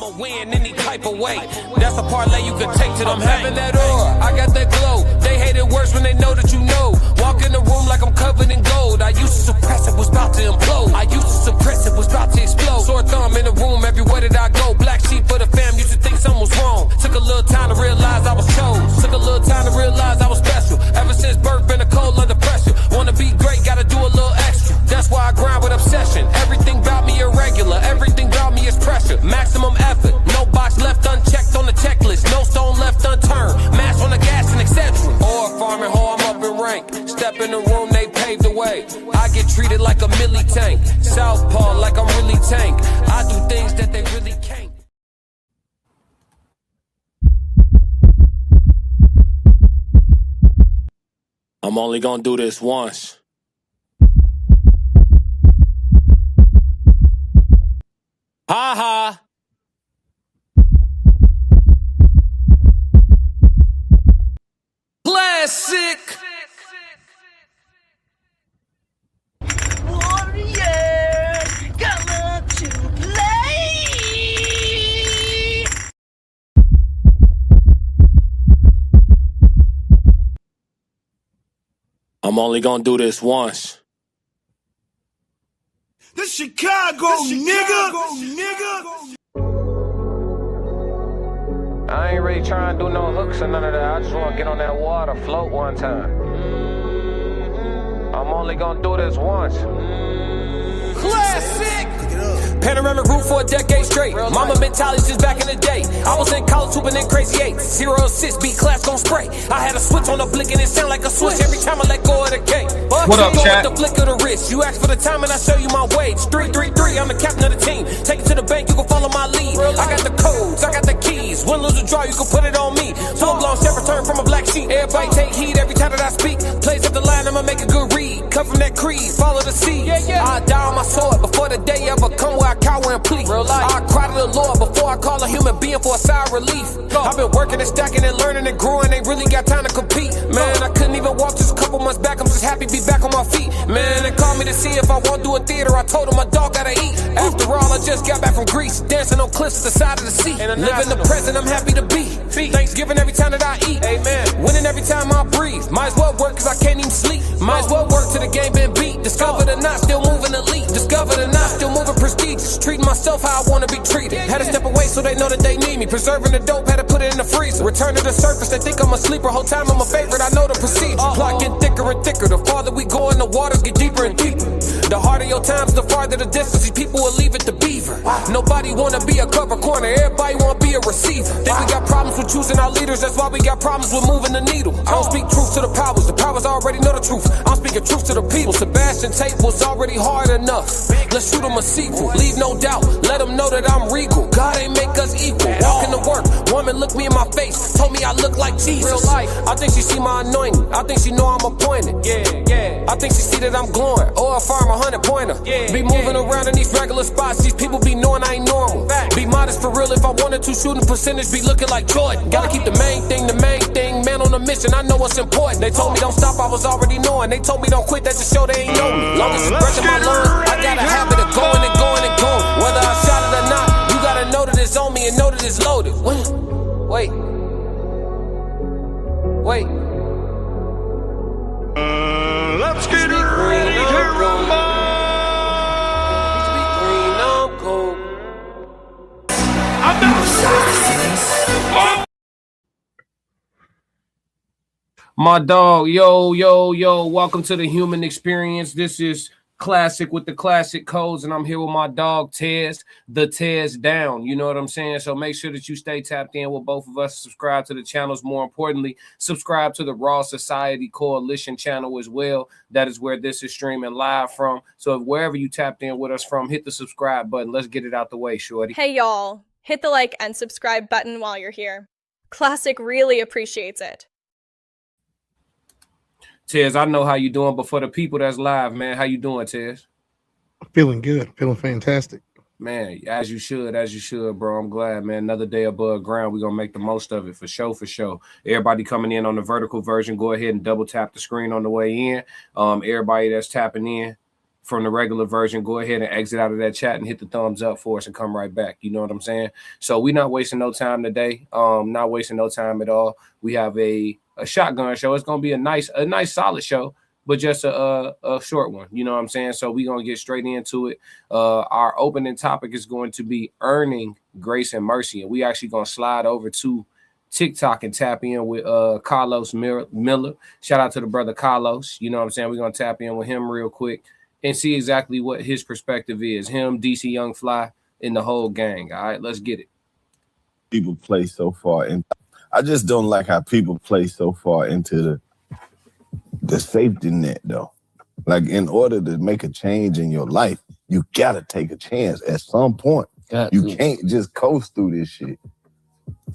I'ma win any type of way. That's a parlay you can take to them. I'm having that aura, I got that glow. They hate it worse when they know that you know. Walk in the room like I'm covered in gold. I used to suppress it, was about to implode. I used to suppress it, was about to explode. Sore thumb in the room everywhere that I go. Black sheep for the fam, used to think something was wrong. Took a little time to realize I was chose. Took a little time to realize I was special. Ever since birth, been a cold under pressure. Wanna be great, gotta do a little extra. That's why I grind with obsession. Everything about me irregular, everything about me is pressure. Maximum effort, no box left unchecked on the checklist. No stone left unturned, mash on the gas and etc. Or farming hoe, I'm up in rank. Step in the room, they paved the way. I get treated like a milli tank. Southpaw like I'm really tank. I do things that they really can't. I'm only gonna do this once. Ha ha. Classic. Warrior, come up to play. I'm only gonna do this once. The Chicago, nigga. I ain't really trying to do no hooks or none of that. I just want to get on that water, float one time. I'm only gonna do this once. Classic! Panoramic roof for a decade straight. Mama mentality since back in the day. I was in college hooping in crazy 8. 0-6, beat class gon' spray. I had a switch on the blick and it sound like a switch every time I let go of the gate. What up, chat? The flick of the wrist. You ask for the time and I show you my wage. 3-3-3, I'm the captain of the team. Take it to the bank, you can follow my lead. I got the codes, I got the keys. Win, lose, or draw, you can put it on me. Full blown chef return from a black sheep. Everybody take heed every time that I speak. Plays up the line, I'ma make a good read. Cut from that creed, follow the seed. I die on my sword before the day ever come where I cower and plead. I cry to the Lord before I call a human being for a sigh of relief. I've been working and stacking and learning and growing, ain't really got time to compete. Man, I couldn't even walk just a couple months back. I'm just happy to be back on my feet. Man, they called me to see if I won't do a theater. I told them my dog gotta eat. After all, I just got back from Greece, dancing on cliffs at the side of the sea. Living the present, I'm happy to be. Thanksgiving every time that I eat. Amen. Winning every time I breathe. Might as well work cause I can't even sleep. Might as well work till the game been beat. Discovered or not, still moving elite. Discovered or not, still moving prestigious. Treating myself how I wanna be treated. Had to step away so they know that they need me. Preserving the dope, had to put it in the freezer. Return to the surface, they think I'm a sleeper. Whole time I'm a favorite, I know the procedure. Plot get thicker and thicker. The farther we go in, the waters get deeper and deeper. The harder your times, the farther the distance. These people will leave it to beaver. Nobody wanna be a cover corner, everybody wanna be a receiver. Think we got problems with choosing our leaders, that's why we got problems with moving the needle. I don't speak truth to the powers already know the truth. I'm speaking truth to the people. Sebastian Tate was already hard enough. Let's shoot him a sequel, leave no doubt. Let them know that I'm regal. God ain't make us equal. Walking to work, woman looked me in my face, told me I look like Jesus. I think she see my anointing, I think she know I'm appointed. I think she see that I'm glowing, or if I'm 100-pointer. Be moving around in these regular spots, these people be knowing I ain't normal. Be modest for real, if I wanted to, shooting percentage be looking like Jordan. Gotta keep the main thing, man on a mission, I know what's important. They told me don't stop, I was already knowing. They told me don't quit, that just show they ain't know me. Long as it's breath in my lungs, I got a habit of going and going and going. Whether I shot it or not, you gotta know that it's on me and know that it's loaded. Wait. Let's get ready to rumble. My dog, yo, welcome to the human experience. This is Classic with the classic codes, and I'm here with my dog Tez, the Tez down. You know what I'm saying? So make sure that you stay tapped in with both of us. Subscribe to the channels. More importantly, subscribe to the Raw Society Coalition channel as well. That is where this is streaming live from. So if wherever you tapped in with us from, hit the subscribe button. Let's get it out the way, shorty. Hey y'all, hit the like and subscribe button while you're here. Classic really appreciates it. Tez, I know how you doing, but for the people that's live, man, how you doing, Tez? Feeling good, feeling fantastic. Man, as you should, bro. I'm glad, man. Another day above ground. We're going to make the most of it for sure. Everybody coming in on the vertical version, go ahead and double tap the screen on the way in. Everybody that's tapping in, from the regular version, go ahead and exit out of that chat and hit the thumbs up for us and come right back. You know what I'm saying? So we're not wasting no time today. Not wasting no time at all. We have a shotgun show. It's gonna be a nice solid show, but just a short one. You know what I'm saying? So we're gonna get straight into it. Our opening topic is going to be earning grace and mercy, and we actually gonna slide over to TikTok and tap in with Carlos Miller. Shout out to the brother Carlos. You know what I'm saying? We're gonna tap in with him real quick and see exactly what his perspective is. Him, DC Young Fly, and the whole gang. All right, let's get it. People play so far, and I just don't like how people play so far into the safety net, though. Like, in order to make a change in your life, you gotta take a chance at some point. You can't just coast through this shit.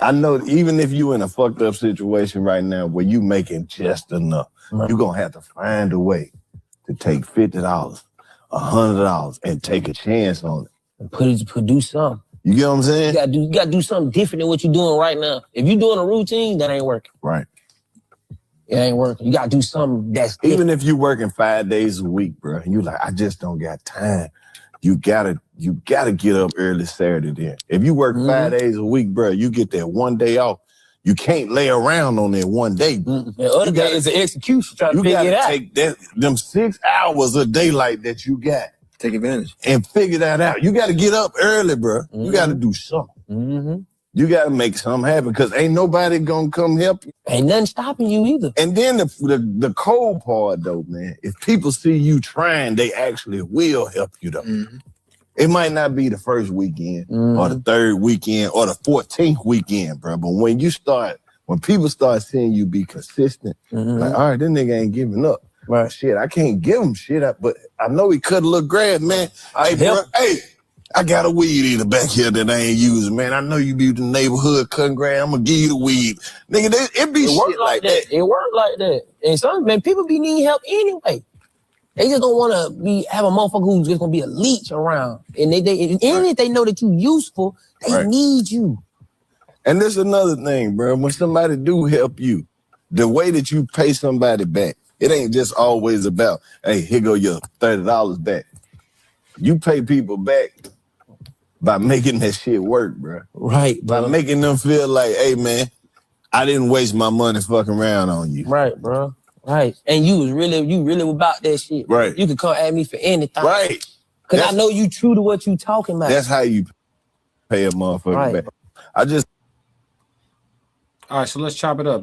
I know even if you in a fucked up situation right now where you making just enough, you're gonna have to find a way to take $50, $100, and take a chance on it. And do something. You get what I'm saying? You gotta do something different than what you're doing right now. If you're doing a routine, that ain't working. Right. It ain't working. You gotta do something that's different. Even if you're working 5 days a week, bro, and you like, I just don't got time. You gotta get up early Saturday then. If you work 5 days a week, bro, you get that one day off. You can't lay around on that one day. The other day is an execution trying to figure it out. You gotta take them 6 hours of daylight that you got. Take advantage. And figure that out. You gotta get up early, bro. You gotta do something. You gotta make something happen because ain't nobody gonna come help you. Ain't nothing stopping you either. And then the cold part though, man, if people see you trying, they actually will help you though. It might not be the first weekend or the third weekend or the 14th weekend, bro. But when people start seeing you be consistent, like, all right, this nigga ain't giving up. Right. Shit, I can't give him shit up, but I know he cut a little grass, man. Hey, bro, I got a weed eater back here that I ain't using, man. I know you be in the neighborhood cutting grass. I'm gonna give you the weed. Nigga, it be shit like that. It work like that. And some, man, people be needing help anyway. They just don't want to have a motherfucker who's just gonna be a leech around. And if they know that you useful, they need you. And there's another thing, bro. When somebody do help you, the way that you pay somebody back, it ain't just always about, hey, here go your $30 back. You pay people back by making that shit work, bro. Right, bro. By making them feel like, hey, man, I didn't waste my money fucking around on you. Right, bro. Right. And you really about that shit. Right. You can come at me for anything. Right. Because I know you true to what you talking about. That's how you pay a motherfucker back. All right, so let's chop it up.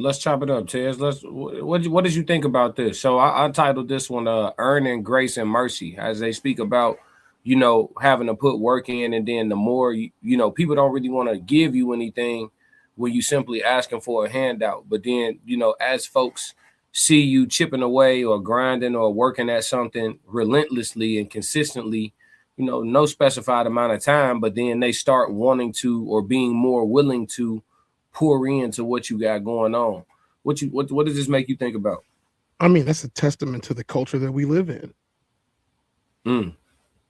Tez. What did you think about this? So I titled this one Earning Grace and Mercy, as they speak about, you know, having to put work in, and then the more, you know, people don't really want to give you anything when you simply asking for a handout. But then, you know, as folks see you chipping away or grinding or working at something relentlessly and consistently, you know, no specified amount of time, but then they start wanting to or being more willing to pour into what you got going on. What does this make you think about? I mean, that's a testament to the culture that we live in.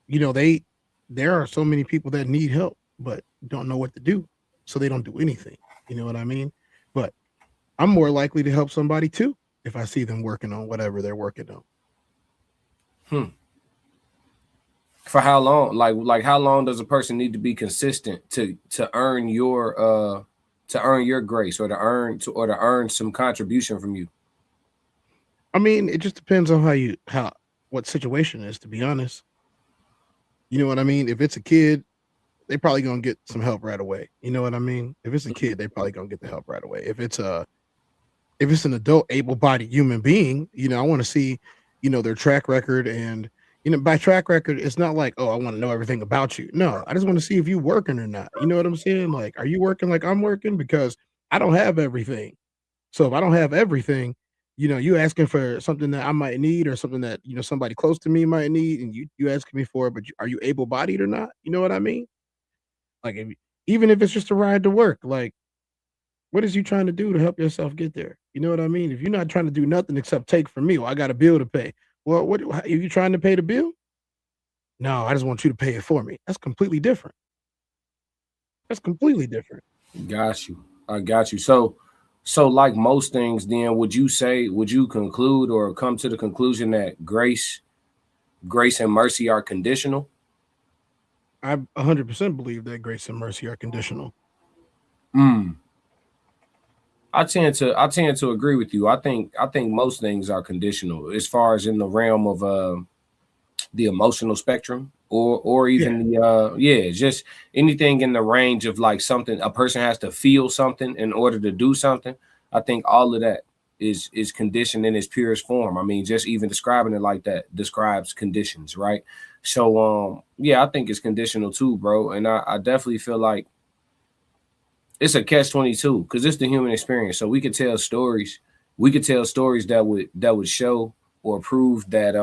You know, there are so many people that need help but don't know what to do, so they don't do anything. You know what I mean? But I'm more likely to help somebody too if I see them working on whatever they're working on. For how long? Like how long does a person need to be consistent to earn your grace or to earn some contribution from you? I mean, it just depends on what situation is, to be honest. You know what I mean? If it's a kid, they probably gonna get some help right away. You know what I mean? If it's a kid, they probably gonna get the help right away. If it's an adult, able-bodied human being, you know, I want to see, you know, their track record. And, you know, by track record, it's not like, oh, I want to know everything about you. No, I just want to see if you working or not. You know what I'm saying? Like, are you working like I'm working? Because I don't have everything. So if I don't have everything, you know, you asking for something that I might need or something that, you know, somebody close to me might need, and you asking me for it, but are you able-bodied or not? You know what I mean? Like, even if it's just a ride to work, like, what is you trying to do to help yourself get there? You know what I mean? If you're not trying to do nothing except take from me, well, I got a bill to pay. Well, are you trying to pay the bill? No, I just want you to pay it for me. That's completely different. Got you. I got you. So like most things, then would you conclude or come to the conclusion that grace grace and mercy are conditional? I 100% believe that grace and mercy are conditional. I tend to agree with you. I think most things are conditional as far as in the realm of the emotional spectrum or even just anything in the range of like something a person has to feel something in order to do something. I think all of that is conditioned in its purest form. I mean, just even describing it like that describes conditions, right? So I think it's conditional too, bro. And I definitely feel like it's a catch-22 because it's the human experience. So we could tell stories. We could tell stories that would show or prove that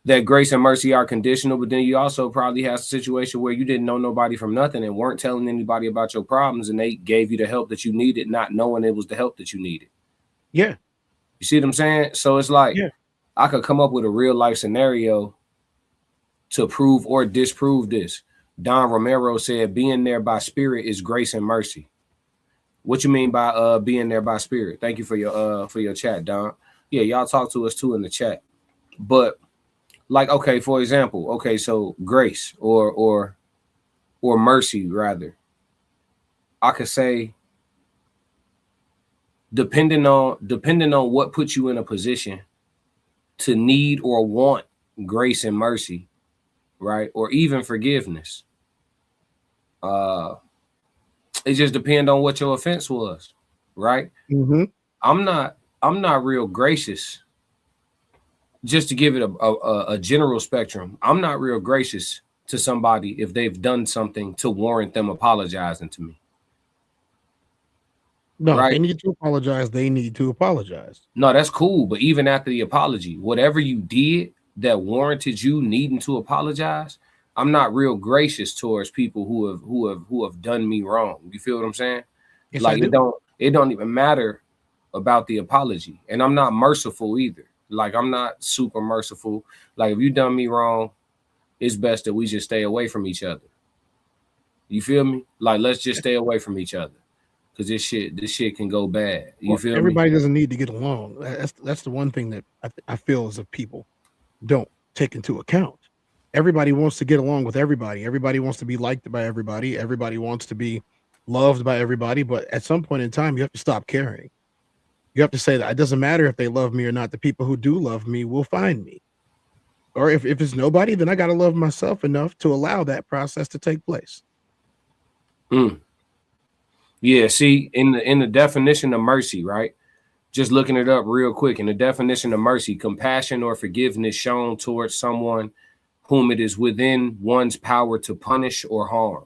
that grace and mercy are conditional, but then you also probably have a situation where you didn't know nobody from nothing and weren't telling anybody about your problems, and they gave you the help that you needed, not knowing it was the help that you needed. Yeah. You see what I'm saying? So it's like I could come up with a real life scenario to prove or disprove this. Don Romero said, being there by spirit is grace and mercy. What you mean by being there by spirit? Thank you for your chat, Don. Yeah, y'all talk to us too in the chat. But like, okay, for example, okay, so grace or mercy, rather. I could say depending on what puts you in a position to need or want grace and mercy, right? Or even forgiveness. It just depends on what your offense was, right? Mm-hmm. I'm not real gracious. Just to give it a general spectrum, I'm not real gracious to somebody if they've done something to warrant them apologizing to me. No, right? They need to apologize. They need to apologize. No, that's cool. But even after the apology, whatever you did that warranted you needing to apologize, I'm not real gracious towards people who have done me wrong. You feel what I'm saying? Yes, like I do. it don't even matter about the apology, and I'm not merciful either. Like I'm not super merciful. Like if you done me wrong, it's best that we just stay away from each other. You feel me? Like let's just stay away from each other because this shit can go bad. You feel everybody me? doesn't need to get along. That's the one thing that I feel as if people don't take into account. Everybody wants to get along with everybody. Everybody wants to be liked by everybody. Everybody wants to be loved by everybody. But at some point in time, you have to stop caring. You have to say that it doesn't matter if they love me or not. The people who do love me will find me. Or if it's nobody, then I got to love myself enough to allow that process to take place. Yeah, see, in the definition of mercy, right? Just looking it up real quick. In the definition of mercy, compassion or forgiveness shown towards someone whom it is within one's power to punish or harm.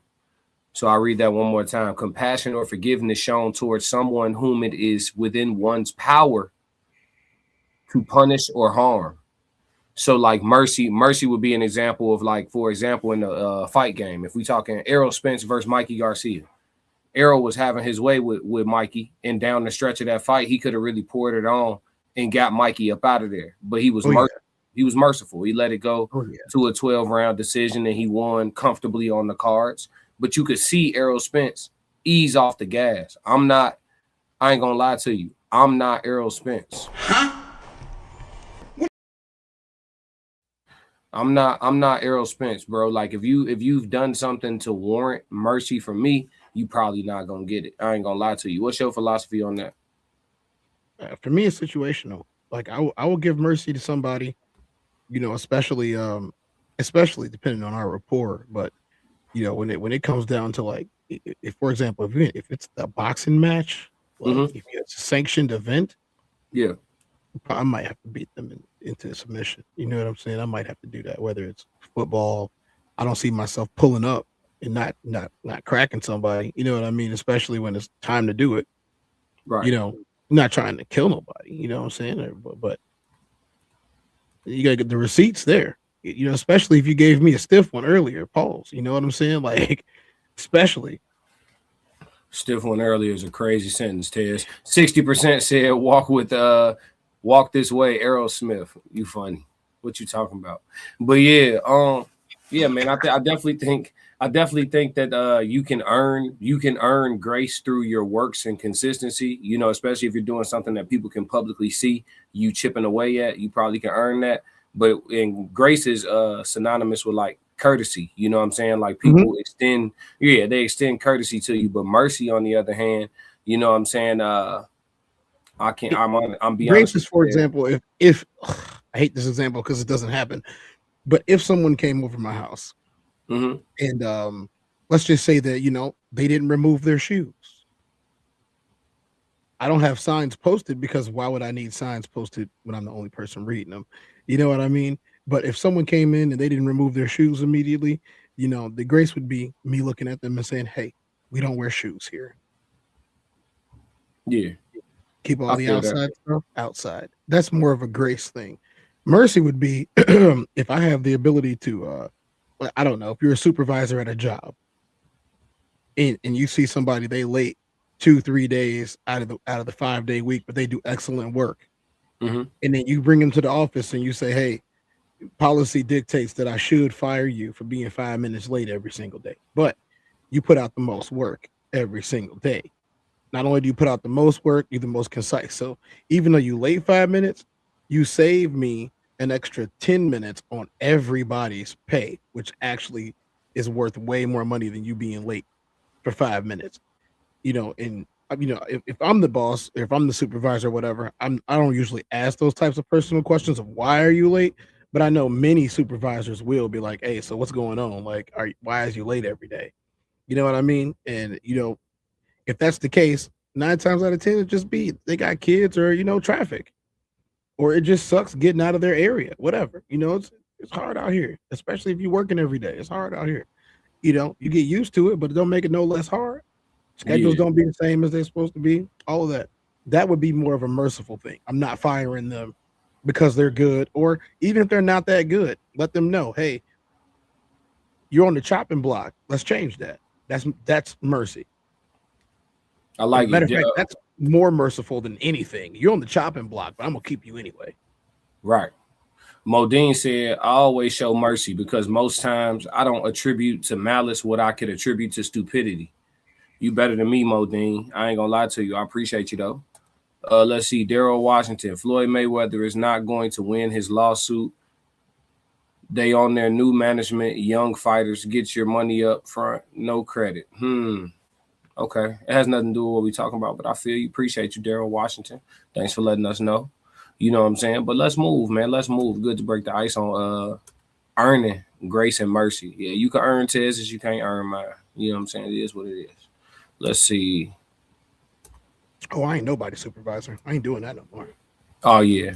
So I'll read that one more time. Compassion or forgiveness shown towards someone whom it is within one's power to punish or harm. So like mercy would be an example of like, for example, in the fight game, if we talking Errol Spence versus Mikey Garcia. Errol was having his way with Mikey, and down the stretch of that fight, he could have really poured it on and got Mikey up out of there. But he was He was merciful. He let it go to a 12-round decision, and he won comfortably on the cards. But you could see Errol Spence ease off the gas. I ain't gonna lie to you. I'm not Errol Spence. Huh? I'm not Errol Spence, bro. Like if you've done something to warrant mercy from me, you probably not gonna get it. I ain't gonna lie to you. What's your philosophy on that? For me, it's situational. Like I will give mercy to somebody, especially depending on our rapport. But when it comes down to like, if for example, if it's a boxing match, like if it's a sanctioned event, I might have to beat them into submission. You know what I'm saying? I might have to do that. Whether it's football, I don't see myself pulling up and not cracking somebody. You know what I mean? Especially when it's time to do it. Right. Not trying to kill nobody. You know what I'm saying? But you gotta get the receipts there. Especially if you gave me a stiff one earlier. Pause. You know what I'm saying? Like, especially. Stiff one earlier is a crazy sentence, Tez. 60% said walk this way, Aerosmith. You funny. What you talking about? But yeah, man, I definitely think I definitely think that you can earn grace through your works and consistency, you know, especially if you're doing something that people can publicly see you chipping away at, you probably can earn that. But grace is synonymous with like courtesy, you know what I'm saying? Like people extend courtesy to you, but mercy on the other hand, you know what I'm saying? I'm beyond grace is, for example, if I hate this example because it doesn't happen, but if someone came over my house and let's just say that, you know, they didn't remove their shoes. I don't have signs posted because why would I need signs posted when I'm the only person reading them? You know what I mean? But if someone came in and they didn't remove their shoes immediately, you know, the grace would be me looking at them and saying, hey, we don't wear shoes here. Yeah. Keep all the outside stuff outside. That's more of a grace thing. Mercy would be if I have the ability to, I don't know, if you're a supervisor at a job and you see somebody, they late 2-3 days out of the 5-day week, but they do excellent work. And then you bring them to the office and you say, hey, policy dictates that I should fire you for being 5 minutes late every single day, but you put out the most work every single day. Not only do you put out the most work, you're the most concise. So even though you late 5 minutes, you save me an extra 10 minutes on everybody's pay, which actually is worth way more money than you being late for 5 minutes. You know, and you know, if I'm the boss, if I'm the supervisor, or whatever, I don't usually ask those types of personal questions of why are you late, but I know many supervisors will be like, hey, so what's going on? Like, why is you late every day? You know what I mean? And you know, if that's the case, 9 times out of 10, it just be they got kids or, you know, traffic, or it just sucks getting out of their area, whatever. You know, it's hard out here, especially if you're working every day. It's hard out here. You know, you get used to it, but it don't make it no less hard. Schedules don't be the same as they're supposed to be. All of that. That would be more of a merciful thing. I'm not firing them because they're good, or even if they're not that good, let them know, hey, you're on the chopping block. Let's change that. That's mercy. I like it. Matter of fact, that's more merciful than anything. You're on the chopping block, but I'm gonna keep you anyway. Right. Modine said, I always show mercy because most times I don't attribute to malice what I could attribute to stupidity. You better than me, Modine. I ain't gonna lie to you. I appreciate you though. Let's see. Daryl Washington. Floyd Mayweather is not going to win his lawsuit. They on their new management, young fighters. Get your money up front. No credit. Okay. It has nothing to do with what we're talking about, but I feel you. Appreciate you, Daryl Washington. Thanks for letting us know. You know what I'm saying? But let's move, man. Let's move. Good to break the ice on earning grace and mercy. Yeah, you can earn Tez's, you can't earn mine. You know what I'm saying? It is what it is. Let's see. Oh, I ain't nobody supervisor. I ain't doing that no more. Oh yeah.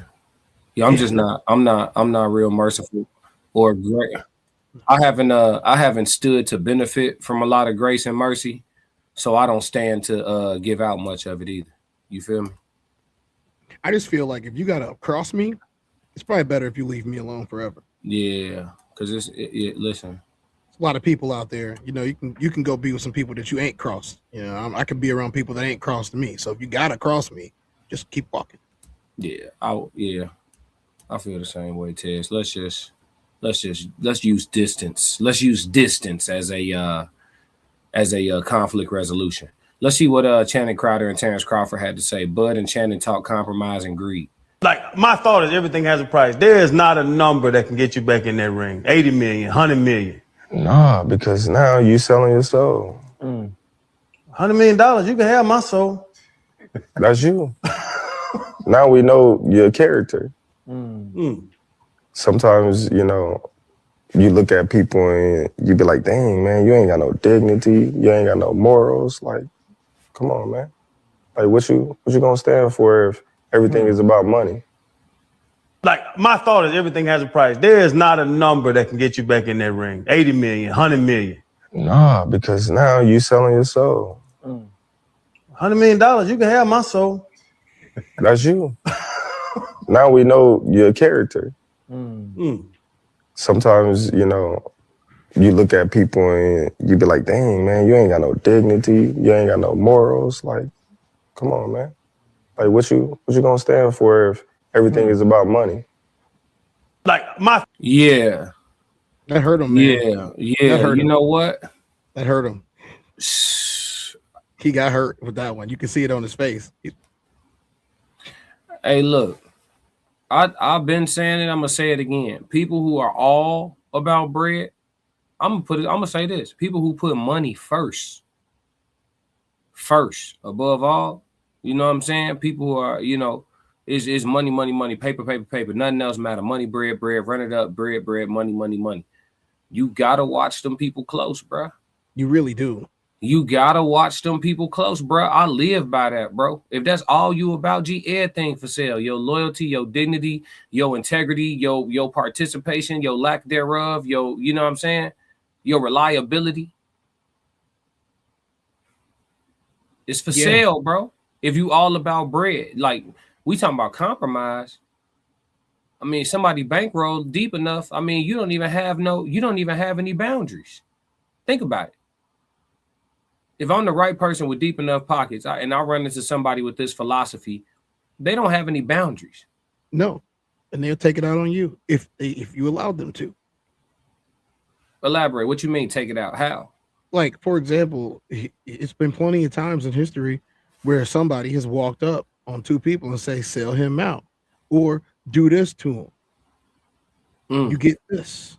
Yeah, I'm just not. I'm not real merciful or great. I haven't stood to benefit from a lot of grace and mercy, so I don't stand to give out much of it either. You feel me? I just feel like if you gotta cross me, it's probably better if you leave me alone forever. Yeah, because listen. A lot of people out there, you know, you can go be with some people that you ain't crossed. You know, I can be around people that ain't crossed me. So if you gotta cross me, just keep walking. Yeah, I feel the same way, Tez. Let's use distance. Let's use distance as a conflict resolution. Let's see what Channing Crowder and Terrence Crawford had to say. Bud and Channing talk compromise and greed. Like, my thought is everything has a price. There is not a number that can get you back in that ring. 80 million, 100 million. Nah, because now you selling your soul. $100 million, you can have my soul. That's you. Now we know your character. Sometimes, you know, you look at people and you be like, dang, man, you ain't got no dignity. You ain't got no morals. Like, come on, man. Like, what you gonna stand for if everything is about money? Like, my thought is everything has a price. There is not a number that can get you back in that ring. 80 million, 100 million. Nah, because now you selling your soul. $100 million, you can have my soul. That's you. Now we know your character. Sometimes, you know, you look at people and you be like, dang, man, you ain't got no dignity. You ain't got no morals. Like, come on, man. Like, what you gonna stand for if everything is about money? Like, yeah. That hurt him, man. Yeah. You know what? That hurt him. He got hurt with that one. You can see it on his face. Hey, look, I've been saying it. I'm gonna say it again. People who are all about bread, I'm gonna say this: people who put money first, above all. You know what I'm saying? People who are, is money, money, money, paper, paper, paper. Nothing else matter. Money, bread, bread. Run it up, bread, bread, money, money, money. You gotta watch them people close, bro. You really do. You gotta watch them people close, bro. I live by that, bro. If that's all you about, everything for sale. Your loyalty, your dignity, your integrity, your participation, your lack thereof, you know what I'm saying? Your reliability. It's for sale, bro. If you all about bread, like we talking about compromise. I mean, somebody bankroll deep enough. I mean, you don't even have any boundaries. Think about it. If I'm the right person with deep enough pockets and I run into somebody with this philosophy, they don't have any boundaries. No. And they'll take it out on you if you allowed them to. Elaborate. What you mean take it out? How? Like, for example, it's been plenty of times in history where somebody has walked up on two people and say, sell him out or do this to him. You get this.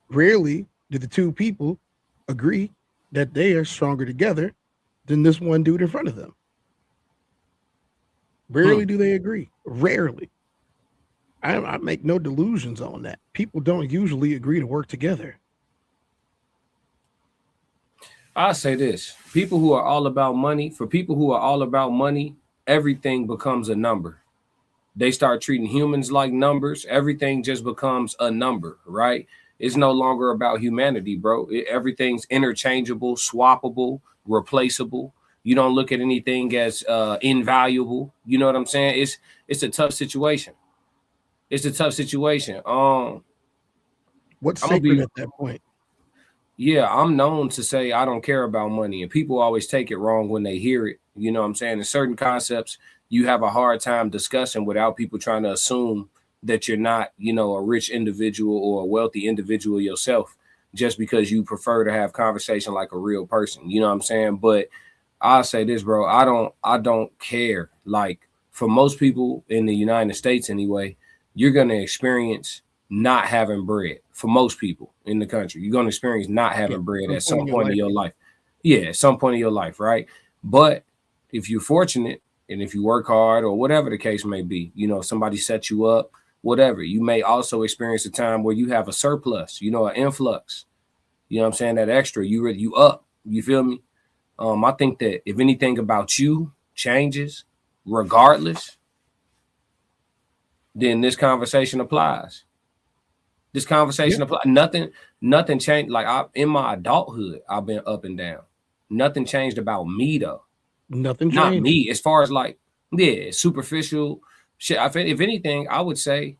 Rarely do the two people agree that they are stronger together than this one dude in front of them. Rarely do they agree. Rarely. I make no delusions on that. People don't usually agree to work together. I say this: people who are all about money, everything becomes a number. They start treating humans like numbers. Everything just becomes a number, right? It's no longer about humanity, bro. Everything's interchangeable, swappable, replaceable. You don't look at anything as invaluable. You know what I'm saying? It's a tough situation. It's a tough situation. What's sacred at that point? Yeah, I'm known to say I don't care about money, and people always take it wrong when they hear it. You know what I'm saying? In certain concepts, you have a hard time discussing without people trying to assume that you're not, a rich individual or a wealthy individual yourself, just because you prefer to have conversation like a real person. You know what I'm saying? But I'll say this, bro. I don't care. Like, for most people in the United States anyway, you're going to experience not having bread. For most people in the country, you're going to experience not having bread at some point in your life. Yeah, at some point in your life, right? But if you're fortunate and if you work hard or whatever the case may be, somebody sets you up, whatever, you may also experience a time where you have a surplus, an influx. You know what I'm saying? That extra, you up. You feel me? I think that if anything about you changes, regardless, then this conversation applies. This conversation applies. Nothing changed. Like in my adulthood, I've been up and down. Nothing changed about me though. Nothing changed. Not me. As far as like, superficial shit. If anything, I would say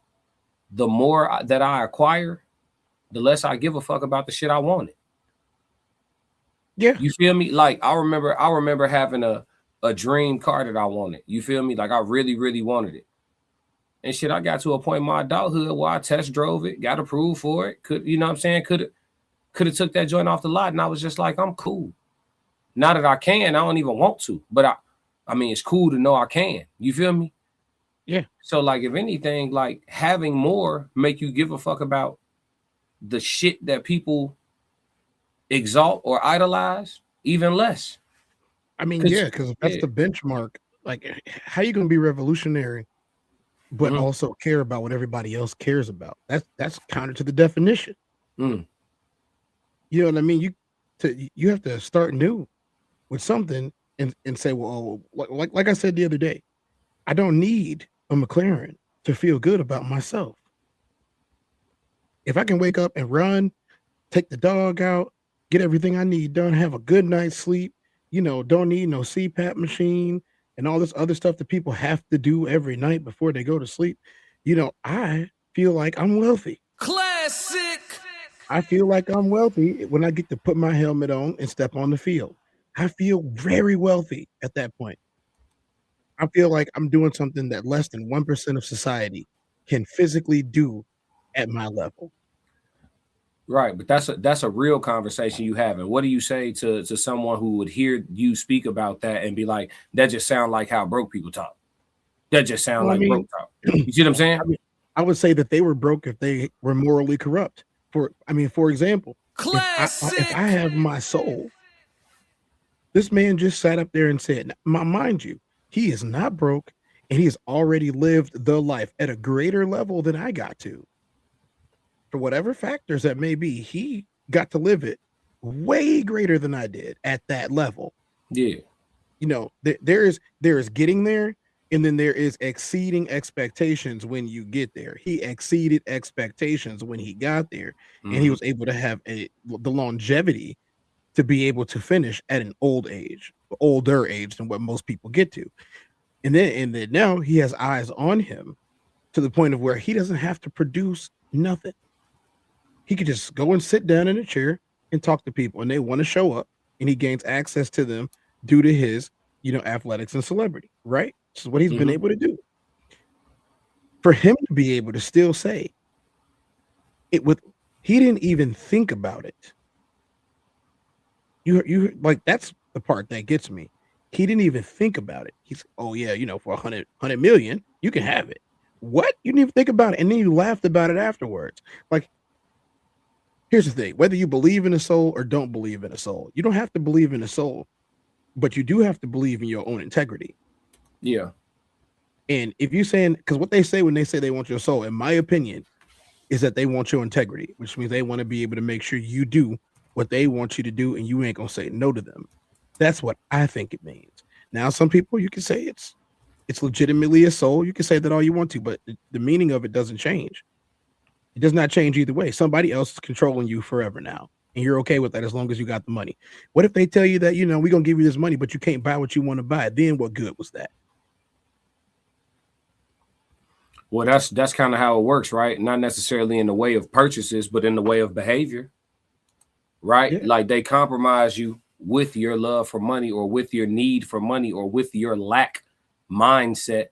the more that I acquire, the less I give a fuck about the shit I wanted. Yeah. You feel me? Like I remember having a dream car that I wanted. You feel me? Like I really, really wanted it. And shit, I got to a point in my adulthood where I test drove it, got approved for it. Could have took that joint off the lot, and I was just like, I'm cool. Now that I can, I don't even want to. But I mean, it's cool to know I can. You feel me? Yeah. So like, if anything, like having more make you give a fuck about the shit that people exalt or idolize even less. I mean, because that's the benchmark. Like, how you gonna be revolutionary but also care about what everybody else cares about? That's counter to the definition. You know what I mean? You have to start new with something and say, well, like I said the other day, I don't need a McLaren to feel good about myself. If I can wake up and run, take the dog out, get everything I need done, have a good night's sleep, don't need no CPAP machine and all this other stuff that people have to do every night before they go to sleep, I feel like I'm wealthy. Classic. I feel like I'm wealthy when I get to put my helmet on and step on the field. I feel very wealthy at that point. I feel like I'm doing something that less than 1% of society can physically do at my level. Right, but that's a real conversation you having. What do you say to someone who would hear you speak about that and be like, that just sound like how broke people talk? That just sound Well, I like mean, broke talk. You see what I'm saying? I would say that they were broke if they were morally corrupt. For example, if I have my soul, this man just sat up there and said, mind you, he is not broke and he has already lived the life at a greater level than I got to. For whatever factors that may be, he got to live it way greater than I did at that level. Yeah. You know, there is getting there, and then there is exceeding expectations when you get there. He exceeded expectations when he got there, and he was able to have the longevity to be able to finish at an older age than what most people get to. And then now he has eyes on him to the point of where he doesn't have to produce nothing. He could just go and sit down in a chair and talk to people, and they want to show up, and he gains access to them due to his, athletics and celebrity, right? This is what he's been able to do. For him to be able to still say he didn't even think about it. You like, that's the part that gets me. He didn't even think about it. He's, oh yeah, for 100 million, you can have it. What? You didn't even think about it, and then you laughed about it afterwards. Like, here's the thing: whether you believe in a soul or don't believe in a soul, you don't have to believe in a soul, but you do have to believe in your own integrity. Yeah. And if you're saying, because what they say when they say they want your soul, in my opinion, is that they want your integrity, which means they want to be able to make sure you do what they want you to do, and you ain't gonna say no to them. That's what I think it means. Now, some people, you can say it's legitimately a soul. You can say that all you want to, but the meaning of it doesn't change. It does not change either way. Somebody else is controlling you forever now, and you're okay with that as long as you got the money. What if they tell you that, we're gonna give you this money, but you can't buy what you want to buy? Then what good was that? Well, that's kind of how it works, right? Not necessarily in the way of purchases, but in the way of behavior, right? Yeah. Like, they compromise you with your love for money, or with your need for money, or with your lack mindset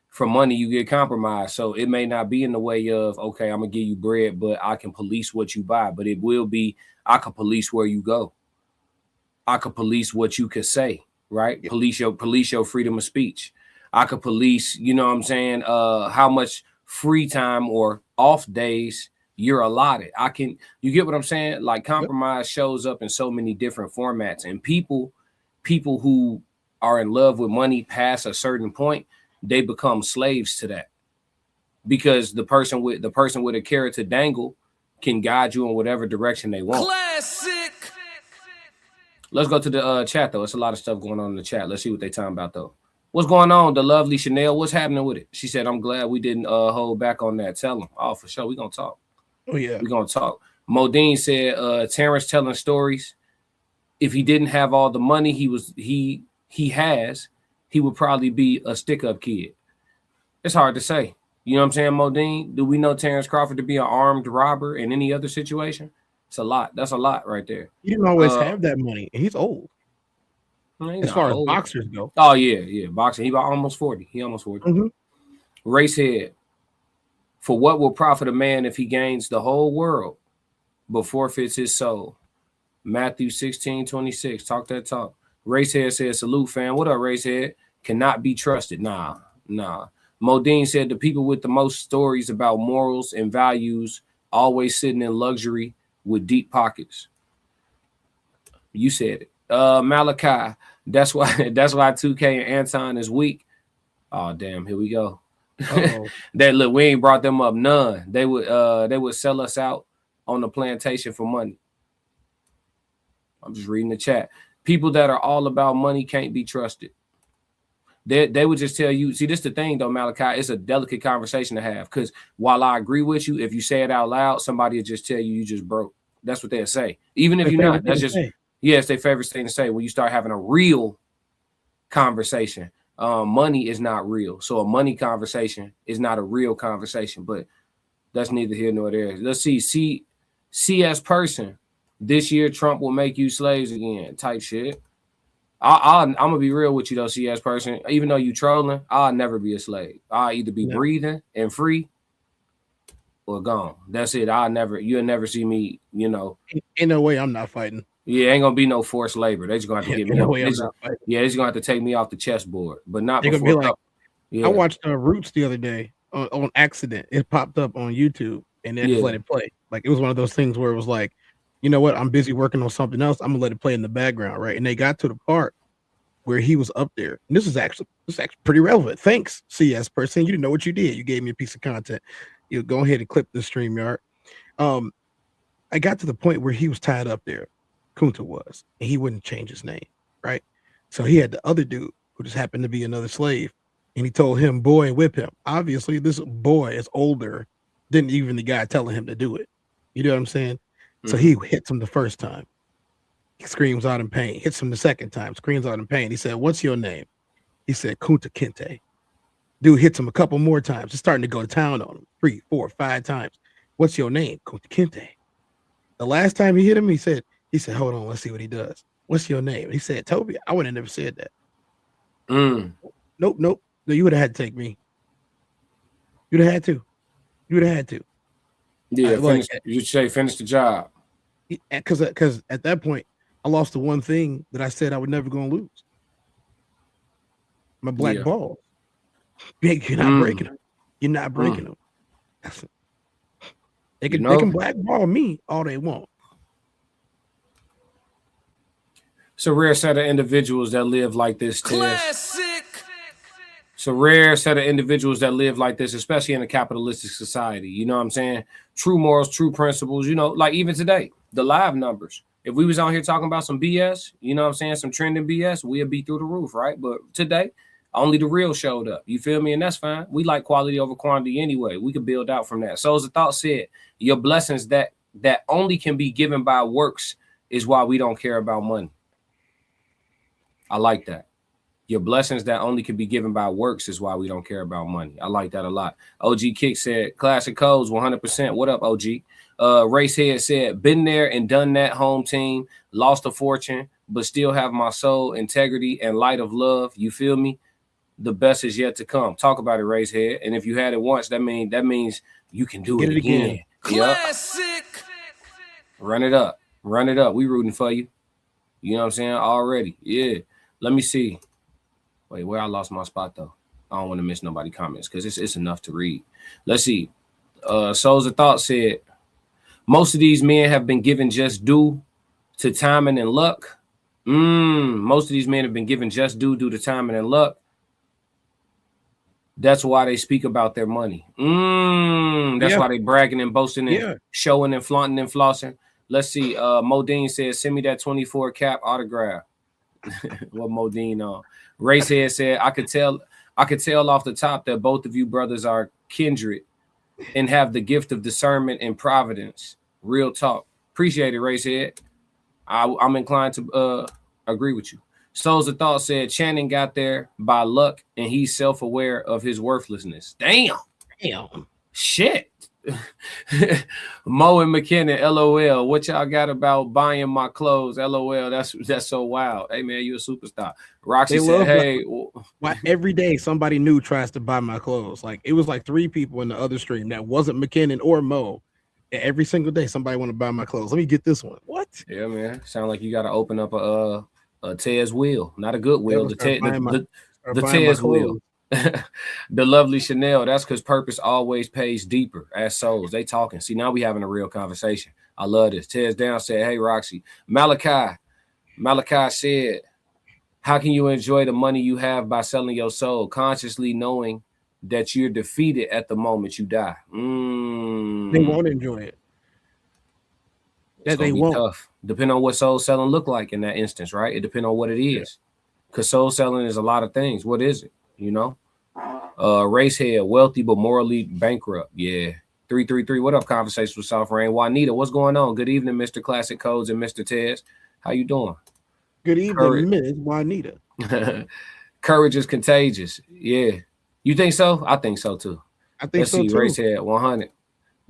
for money. You get compromised. So it may not be in the way of, okay, I'm gonna give you bread, but I can police what you buy. But it will be, I can police where you go. I could police what you could say, right? Yeah. Police your freedom of speech. I could police, how much free time or off days you're allotted. You get what I'm saying? Like, compromise shows up in so many different formats, and people who are in love with money past a certain point, they become slaves to that, because the person with a carrot to dangle can guide you in whatever direction they want. Classic. Let's go to the chat though. It's a lot of stuff going on in the chat. Let's see what they talking about though. What's going on? The lovely Chanel, what's happening with it? She said, I'm glad we didn't hold back on that. Tell them. Oh, for sure. We're gonna talk. Oh yeah, we're gonna talk. Modine said Terrence telling stories. If he didn't have all the money he would probably be a stick-up kid. It's hard to say. You know what I'm saying, Modine? Do we know Terrence Crawford to be an armed robber in any other situation? It's a lot. That's a lot right there. He didn't always have that money, and he's old. As far as boxers go. Oh, yeah. Boxing. He about almost 40. He almost 40. Racehead. For what will profit a man if he gains the whole world but forfeits his soul? Matthew 16:26. Talk that talk. Racehead said, salute, fam. What up, Racehead? Cannot be trusted. Nah. Modine said, the people with the most stories about morals and values always sitting in luxury with deep pockets. You said it. Malachi, that's why 2K and Anton is weak. Oh, damn, here we go. That look, we ain't brought them up none. They would sell us out on the plantation for money. I'm just reading the chat. People that are all about money can't be trusted. They would just tell you, see, this is the thing though, Malachi, it's a delicate conversation to have, because while I agree with you, if you say it out loud, somebody will just tell you just broke. That's what they'll say. Even if you're not, that's just, it's their favorite thing to say. When you start having a real conversation, money is not real. So a money conversation is not a real conversation, but that's neither here nor there. Let's see, CS person, this year Trump will make you slaves again type shit. I'm gonna be real with you though, CS person. Even though you trolling, I'll never be a slave. I'll either be breathing and free, or gone. That's it. You'll never see me, you know. Ain't no way I'm not fighting. Yeah, ain't gonna be no forced labor. They just gonna have to get me No off. way I'm not fighting. Yeah, they're just gonna have to take me off the chessboard, but not They're before. gonna be like, yeah. I watched Roots the other day on accident. It popped up on YouTube and then let it play. Like it was one of those things where it was like, you know what? I'm busy working on something else. I'm gonna let it play in the background, right? And they got to the part where he was up there. And this is actually pretty relevant. Thanks, CS person. You didn't know what you did. You gave me a piece of content. You go ahead and clip the StreamYard. I got to the point where he was tied up there. Kunta was, and he wouldn't change his name, right? So he had the other dude who just happened to be another slave, and he told him, boy, whip him. Obviously, this boy is older than even the guy telling him to do it. You know what I'm saying? Mm-hmm. So he hits him the first time. He screams out in pain, hits him the second time, screams out in pain. He said, what's your name? He said, Kunta Kinte. Dude hits him a couple more times. He's starting to go to town on him 3, 4, 5 times. What's your name? Kunta Kinte. The last time he hit him, he said, hold on, let's see what he does. What's your name? He said, Toby. I would have never said that. Nope. No, you would have had to take me. You'd have had to. Yeah, you say finish the job. Because at that point, I lost the one thing that I said I would never going to lose. My black balls. You're not breaking them. You're not breaking them. They can blackball me all they want. It's a rare set of individuals that live like this. Classic. It's a rare set of individuals that live like this, especially in a capitalistic society. You know what I'm saying? True morals, true principles. You know, like even today, the live numbers. If we was out here talking about some BS, you know what I'm saying, some trending BS, we'd be through the roof, right? But today, only the real showed up. You feel me? And that's fine. We like quality over quantity anyway. We can build out from that. So as the thought said, your blessings that only can be given by works is why we don't care about money. I like that. Your blessings that only can be given by works is why we don't care about money. I like that a lot. OG Kick said, classic codes, 100%. What up, OG? Racehead said, been there and done that, home team, lost a fortune, but still have my soul, integrity, and light of love. You feel me? The best is yet to come. Talk about it, Racehead. And if you had it once, that means you can do it again. Classic. Yep. Run it up. We rooting for you. You know what I'm saying? Already. Yeah. Let me see. Wait, where I lost my spot though. I don't want to miss nobody comments because it's enough to read. Let's see. Souls of Thought said, most of these men have been given just due to timing and luck. Most of these men have been given just due to timing and luck. That's why they speak about their money. That's why they bragging and boasting and showing and flaunting and flossing. Let's see. Modine says, send me that 24 cap autograph. What Modine on? Racehead said, I could tell off the top that both of you brothers are kindred and have the gift of discernment and providence. Real talk. Appreciate it, Racehead. I'm inclined to agree with you. Souls of Thought said Channing got there by luck and he's self-aware of his worthlessness. Damn. Shit. Mo and McKinnon, LOL. What y'all got about buying my clothes? LOL. That's so wild. Hey man, you a superstar. Roxy said, hey. Why every day somebody new tries to buy my clothes? Like it was like 3 people in the other stream that wasn't McKinnon or Mo. And every single day somebody want to buy my clothes. Let me get this one. What? Yeah, man. Sound like you got to open up a Tez wheel, not a good wheel. The Tez wheel. The lovely Chanel. That's because purpose always pays deeper as souls. They talking. See, now we having a real conversation. I love this. Tez Down said, hey, Roxy. Malachi said, how can you enjoy the money you have by selling your soul, consciously knowing that you're defeated at the moment you die? They won't enjoy it. That they won't. Tough. Depending on what soul selling look like in that instance, right? It depends on what it is. Because soul selling is a lot of things. What is it? You know? Racehead, wealthy but morally bankrupt. Yeah. 333. What up, Conversations with South Rain? Juanita, what's going on? Good evening, Mr. Classic Codes and Mr. Tez. How you doing? Good evening, Ms. Juanita. Courage is contagious. Yeah. You think so? I think so too. I think so too. Racehead, 100.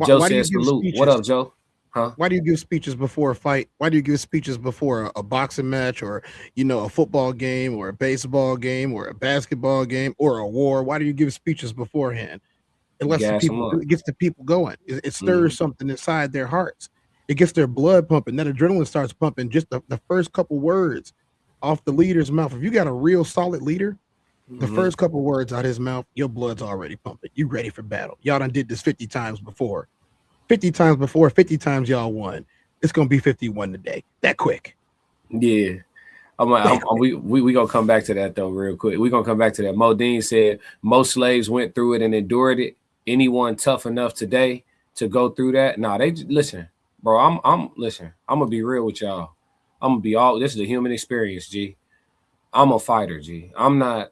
Joe says salute. What up, Joe? Huh? Why do you give speeches before a fight? Why do you give speeches before a boxing match or, a football game or a baseball game or a basketball game or a war? Why do you give speeches beforehand? It lets the Gas 'em people. up. It gets the people going. It stirs something inside their hearts. It gets their blood pumping. That adrenaline starts pumping. Just the first couple words off the leader's mouth. If you got a real solid leader, the first couple words out his mouth, your blood's already pumping. You ready for battle. Y'all done did this 50 times before. 50 times before, 50 times y'all won. It's gonna be 51 today. That quick. Yeah. We gonna come back to that though real quick. We gonna come back to that. Modine said most slaves went through it and endured it. Anyone tough enough today to go through that? Nah, they listen, bro. I'm gonna be real with y'all. I'm gonna be all. This is a human experience, G. I'm a fighter, G. I'm not.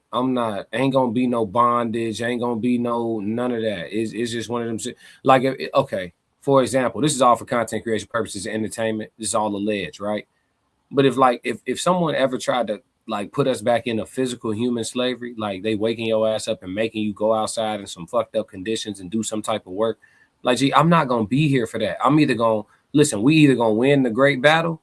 Ain't gonna be no bondage. Ain't gonna be none of that. It's just one of them. Like, okay. For example, this is all for content creation purposes and entertainment. This is all alleged, right? But if someone ever tried to like put us back into physical human slavery, like they waking your ass up and making you go outside in some fucked up conditions and do some type of work, like, gee, I'm not gonna be here for that. I'm either gonna listen. We either gonna win the great battle,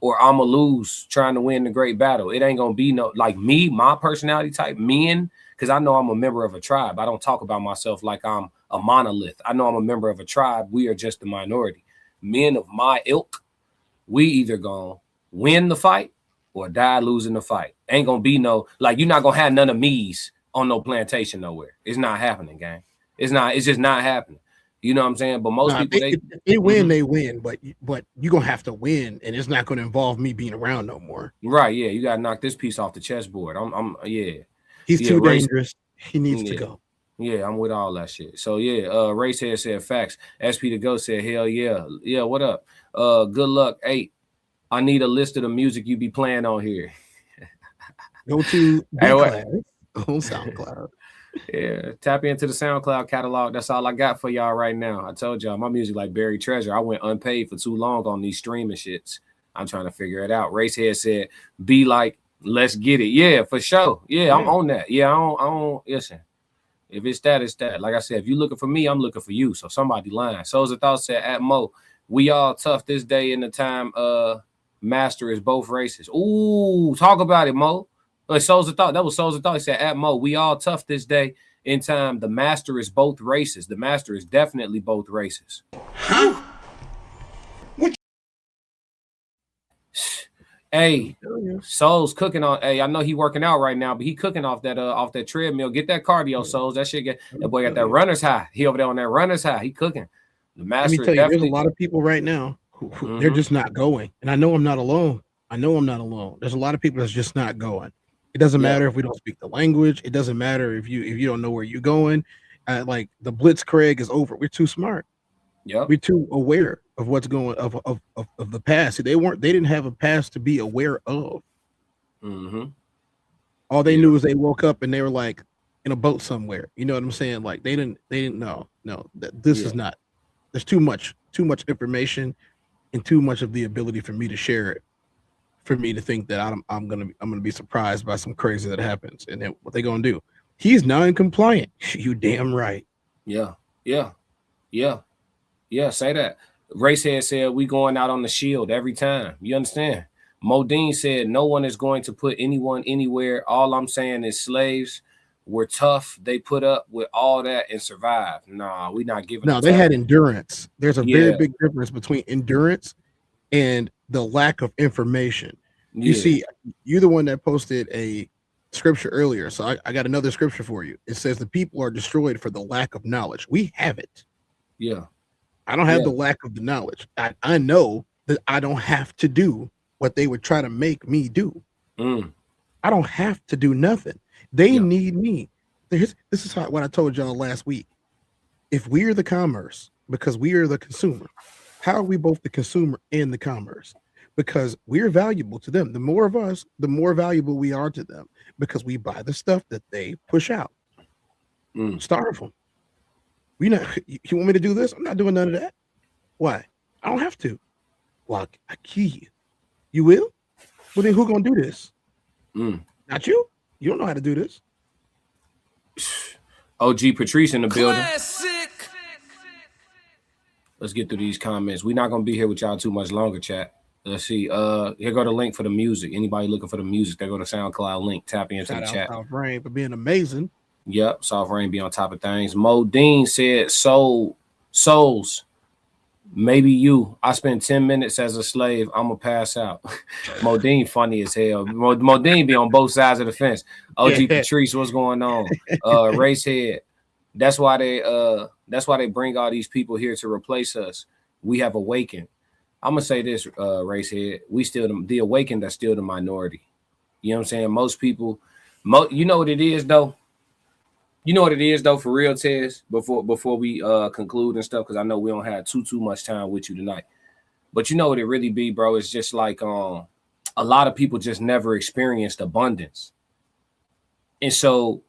or I'm gonna lose trying to win the great battle. It ain't gonna be no like me, my personality type, men, because I know I'm a member of a tribe. I don't talk about myself like I'm a monolith. I know I'm a member of a tribe. We are just the minority. Men of my ilk, we either gonna win the fight or die losing the fight. Ain't gonna be no, like, you're not gonna have none of me's on no plantation nowhere. It's not happening, gang. It's just not happening. You know what I'm saying? But most people, they win, they win, but you're gonna have to win, and it's not gonna involve me being around no more. Right, yeah. You gotta knock this piece off the chessboard. I'm He's too dangerous. He needs to go. Yeah, I'm with all that shit. So yeah, Racehead said facts. SP to go said hell yeah. Yeah, what up? Good luck, 8. I need a list of the music you be playing on here. Go to on SoundCloud. Yeah, tap into the SoundCloud catalog. That's all I got for y'all right now. I told y'all my music like buried treasure. I went unpaid for too long on these streaming shits. I'm trying to figure it out. Racehead said, be like, let's get it. Yeah, for sure. Yeah, I'm on that. Yeah, I don't listen. If it's that, it's that. Like I said, if you're looking for me, I'm looking for you. So somebody lying. Souls of Thought said at Mo, we all tough this day in the time master is both races. Ooh, talk about it, Mo. Souls of Thought. That was Souls of Thought. He said at Mo, we all tough this day in time. The master is both races. The master is definitely both races. Huh? Hey, Soul's cooking on. Hey, I know he working out right now, but he cooking off that treadmill. Get that cardio, Souls. That shit that boy got that runner's high. He over there on that runner's high. He cooking. The master. Let me tell you, there's a lot of people right now who they're just not going, and I know I'm not alone. There's a lot of people that's just not going. It doesn't matter if we don't speak the language. It doesn't matter if you don't know where you're going. Like the Blitzkrieg is over. We're too smart. Yeah, we're too aware of what's going of the past. They didn't have a past to be aware of. All they knew is they woke up and they were like in a boat somewhere. You know what I'm saying? Like they didn't know. No, this is not. There's too much information and too much of the ability for me to share it. For me to think that I'm gonna be surprised by some crazy that happens, and then what they gonna do? He's non-compliant. You damn right. Yeah. Say that. Racehead said we going out on the shield every time. You understand? Modine said no one is going to put anyone anywhere. All I'm saying is slaves were tough. They put up with all that and survived. Nah, we not giving. No, they had endurance. There's a very big difference between endurance and the lack of information. You see, you're the one that posted a scripture earlier. So I got another scripture for you. It says the people are destroyed for the lack of knowledge. We have it. Yeah. I don't have the lack of the knowledge. I know that I don't have to do what they would try to make me do. I don't have to do nothing. They need me. This is what I told y'all last week. If we're the commerce, because we are the consumer, how are we both the consumer and the commerce? Because we're valuable to them. The more of us, the more valuable we are to them, because we buy the stuff that they push out. Starve them. You want me to do this? I'm not doing none of that. Why? I don't have to. Well, I key you. You will? Well, then who gonna do this? Not you. You don't know how to do this. OG Patrice in the building. Let's get through these comments. We're not gonna be here with y'all too much longer, chat. Let's see. Here go the link for the music. Anybody looking for the music, they go to SoundCloud link. Tap into the chat. Shout out Rain for being amazing. Yep, soft rain be on top of things. Modine said, souls, maybe you. I spent 10 minutes as a slave. I'ma pass out. Modine funny as hell. Modine be on both sides of the fence. OG Patrice, what's going on? Racehead. That's why they bring all these people here to replace us. We have awakened. I'm gonna say this, Racehead. We still the awakened are still the minority. You know what I'm saying? Most people, you know what it is though. You know what it is though, for real, Tez. Before we conclude and stuff, because I know we don't have too much time with you tonight. But you know what it really be, bro. It's just like a lot of people just never experienced abundance, and so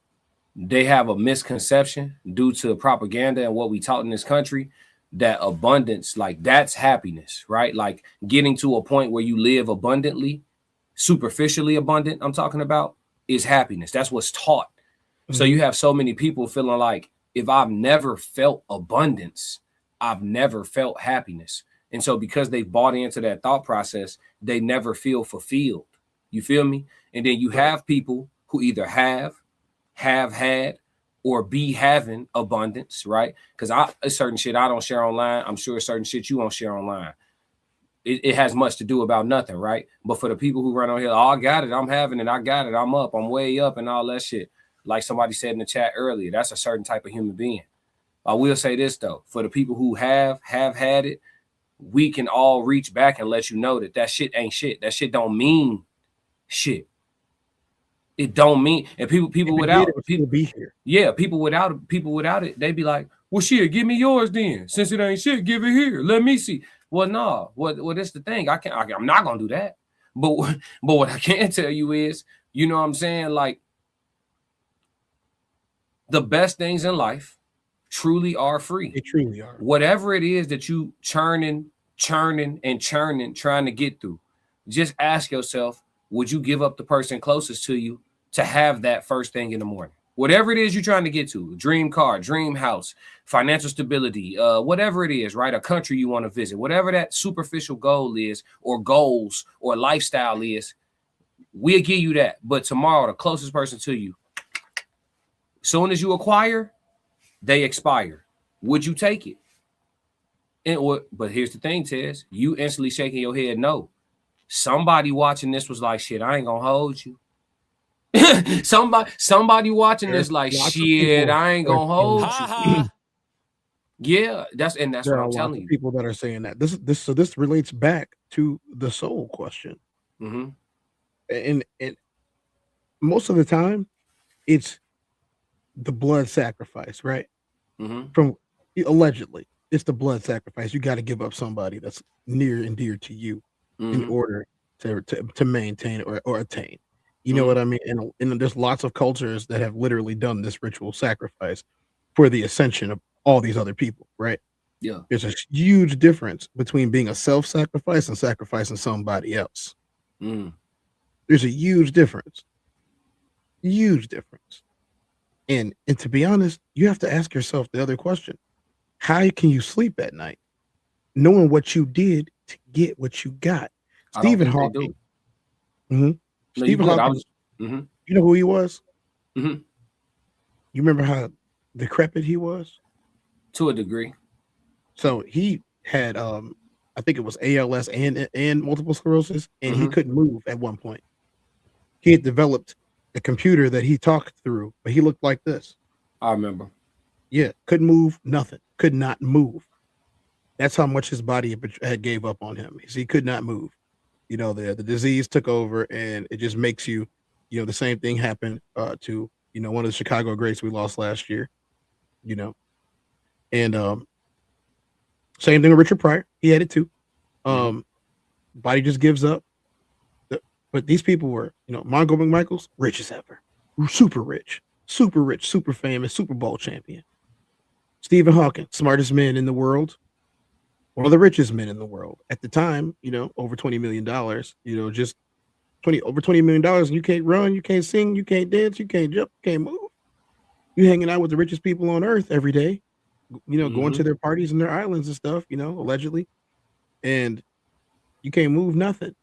they have a misconception due to propaganda and what we taught in this country that abundance, like that's happiness, right? Like getting to a point where you live abundantly, superficially abundant. I'm talking about is happiness. That's what's taught. So you have so many people feeling like if I've never felt abundance, I've never felt happiness. And so because they bought into that thought process, they never feel fulfilled. You feel me? And then you have people who either have had, or be having abundance, right? Because a certain shit I don't share online. I'm sure certain shit you won't share online. It has much to do about nothing, right? But for the people who run on here, oh, I got it, I'm having it, I got it, I'm up, I'm way up, and all that shit. Like somebody said in the chat earlier, that's a certain type of human being. I will say this though, for the people who have had it, we can all reach back and let you know that shit ain't shit. That shit don't mean shit. It don't mean, and people without people be here. Yeah, people without it, they be like, well, shit, give me yours then. Since it ain't shit, give it here. Let me see. Well, no. Well, that's the thing. I'm not gonna do that. But what I can tell you is, you know what I'm saying? Like, the best things in life truly are free. They truly are. Whatever it is that you churning, trying to get through, just ask yourself, would you give up the person closest to you to have that first thing in the morning? Whatever it is you're trying to get to, dream car, dream house, financial stability, whatever it is, right? A country you want to visit, whatever that superficial goal is, or goals, or lifestyle is, we'll give you that. But tomorrow, the closest person to you, soon as you acquire, they expire. Would you take it? But here's the thing, Tez. You instantly shaking your head no. Somebody watching this was like, shit, I ain't gonna hold you. somebody watching this like, shit, I ain't gonna hold you. Yeah, that's what I'm telling you. People that are saying that. This relates back to the soul question. Mm-hmm. And most of the time, it's the blood sacrifice, right? Mm-hmm. From allegedly, it's the blood sacrifice. You got to give up somebody that's near and dear to you in order to maintain or attain. You know what I mean? And there's lots of cultures that have literally done this ritual sacrifice for the ascension of all these other people, right? Yeah. There's a huge difference between being a self-sacrifice and sacrificing somebody else. There's a huge difference. Huge difference. And to be honest, you have to ask yourself the other question. How can you sleep at night knowing what you did to get what you got? Stephen Hawking. Stephen Hawking. You know who he was? You remember how decrepit he was? To a degree. So he had I think it was ALS and multiple sclerosis, and he couldn't move at one point. He had developed a computer that he talked through, but he looked like this. I remember. Yeah, couldn't move, nothing. Could not move. That's how much his body had gave up on him. He could not move. You know, the disease took over, and it just makes you, you know, the same thing happened to, you know, one of the Chicago greats we lost last year, you know. And same thing with Richard Pryor. He had it too. Body just gives up. But these people were, you know, Mongo McMichaels, rich as ever. Super rich, super famous, Super Bowl champion. Stephen Hawking, smartest man in the world. One of the richest men in the world. At the time, you know, over $20 million, you know, just over $20 million, and you can't run, you can't sing, you can't dance, you can't jump, you can't move. You're hanging out with the richest people on earth every day, you know, going to their parties and their islands and stuff, you know, allegedly. And you can't move nothing.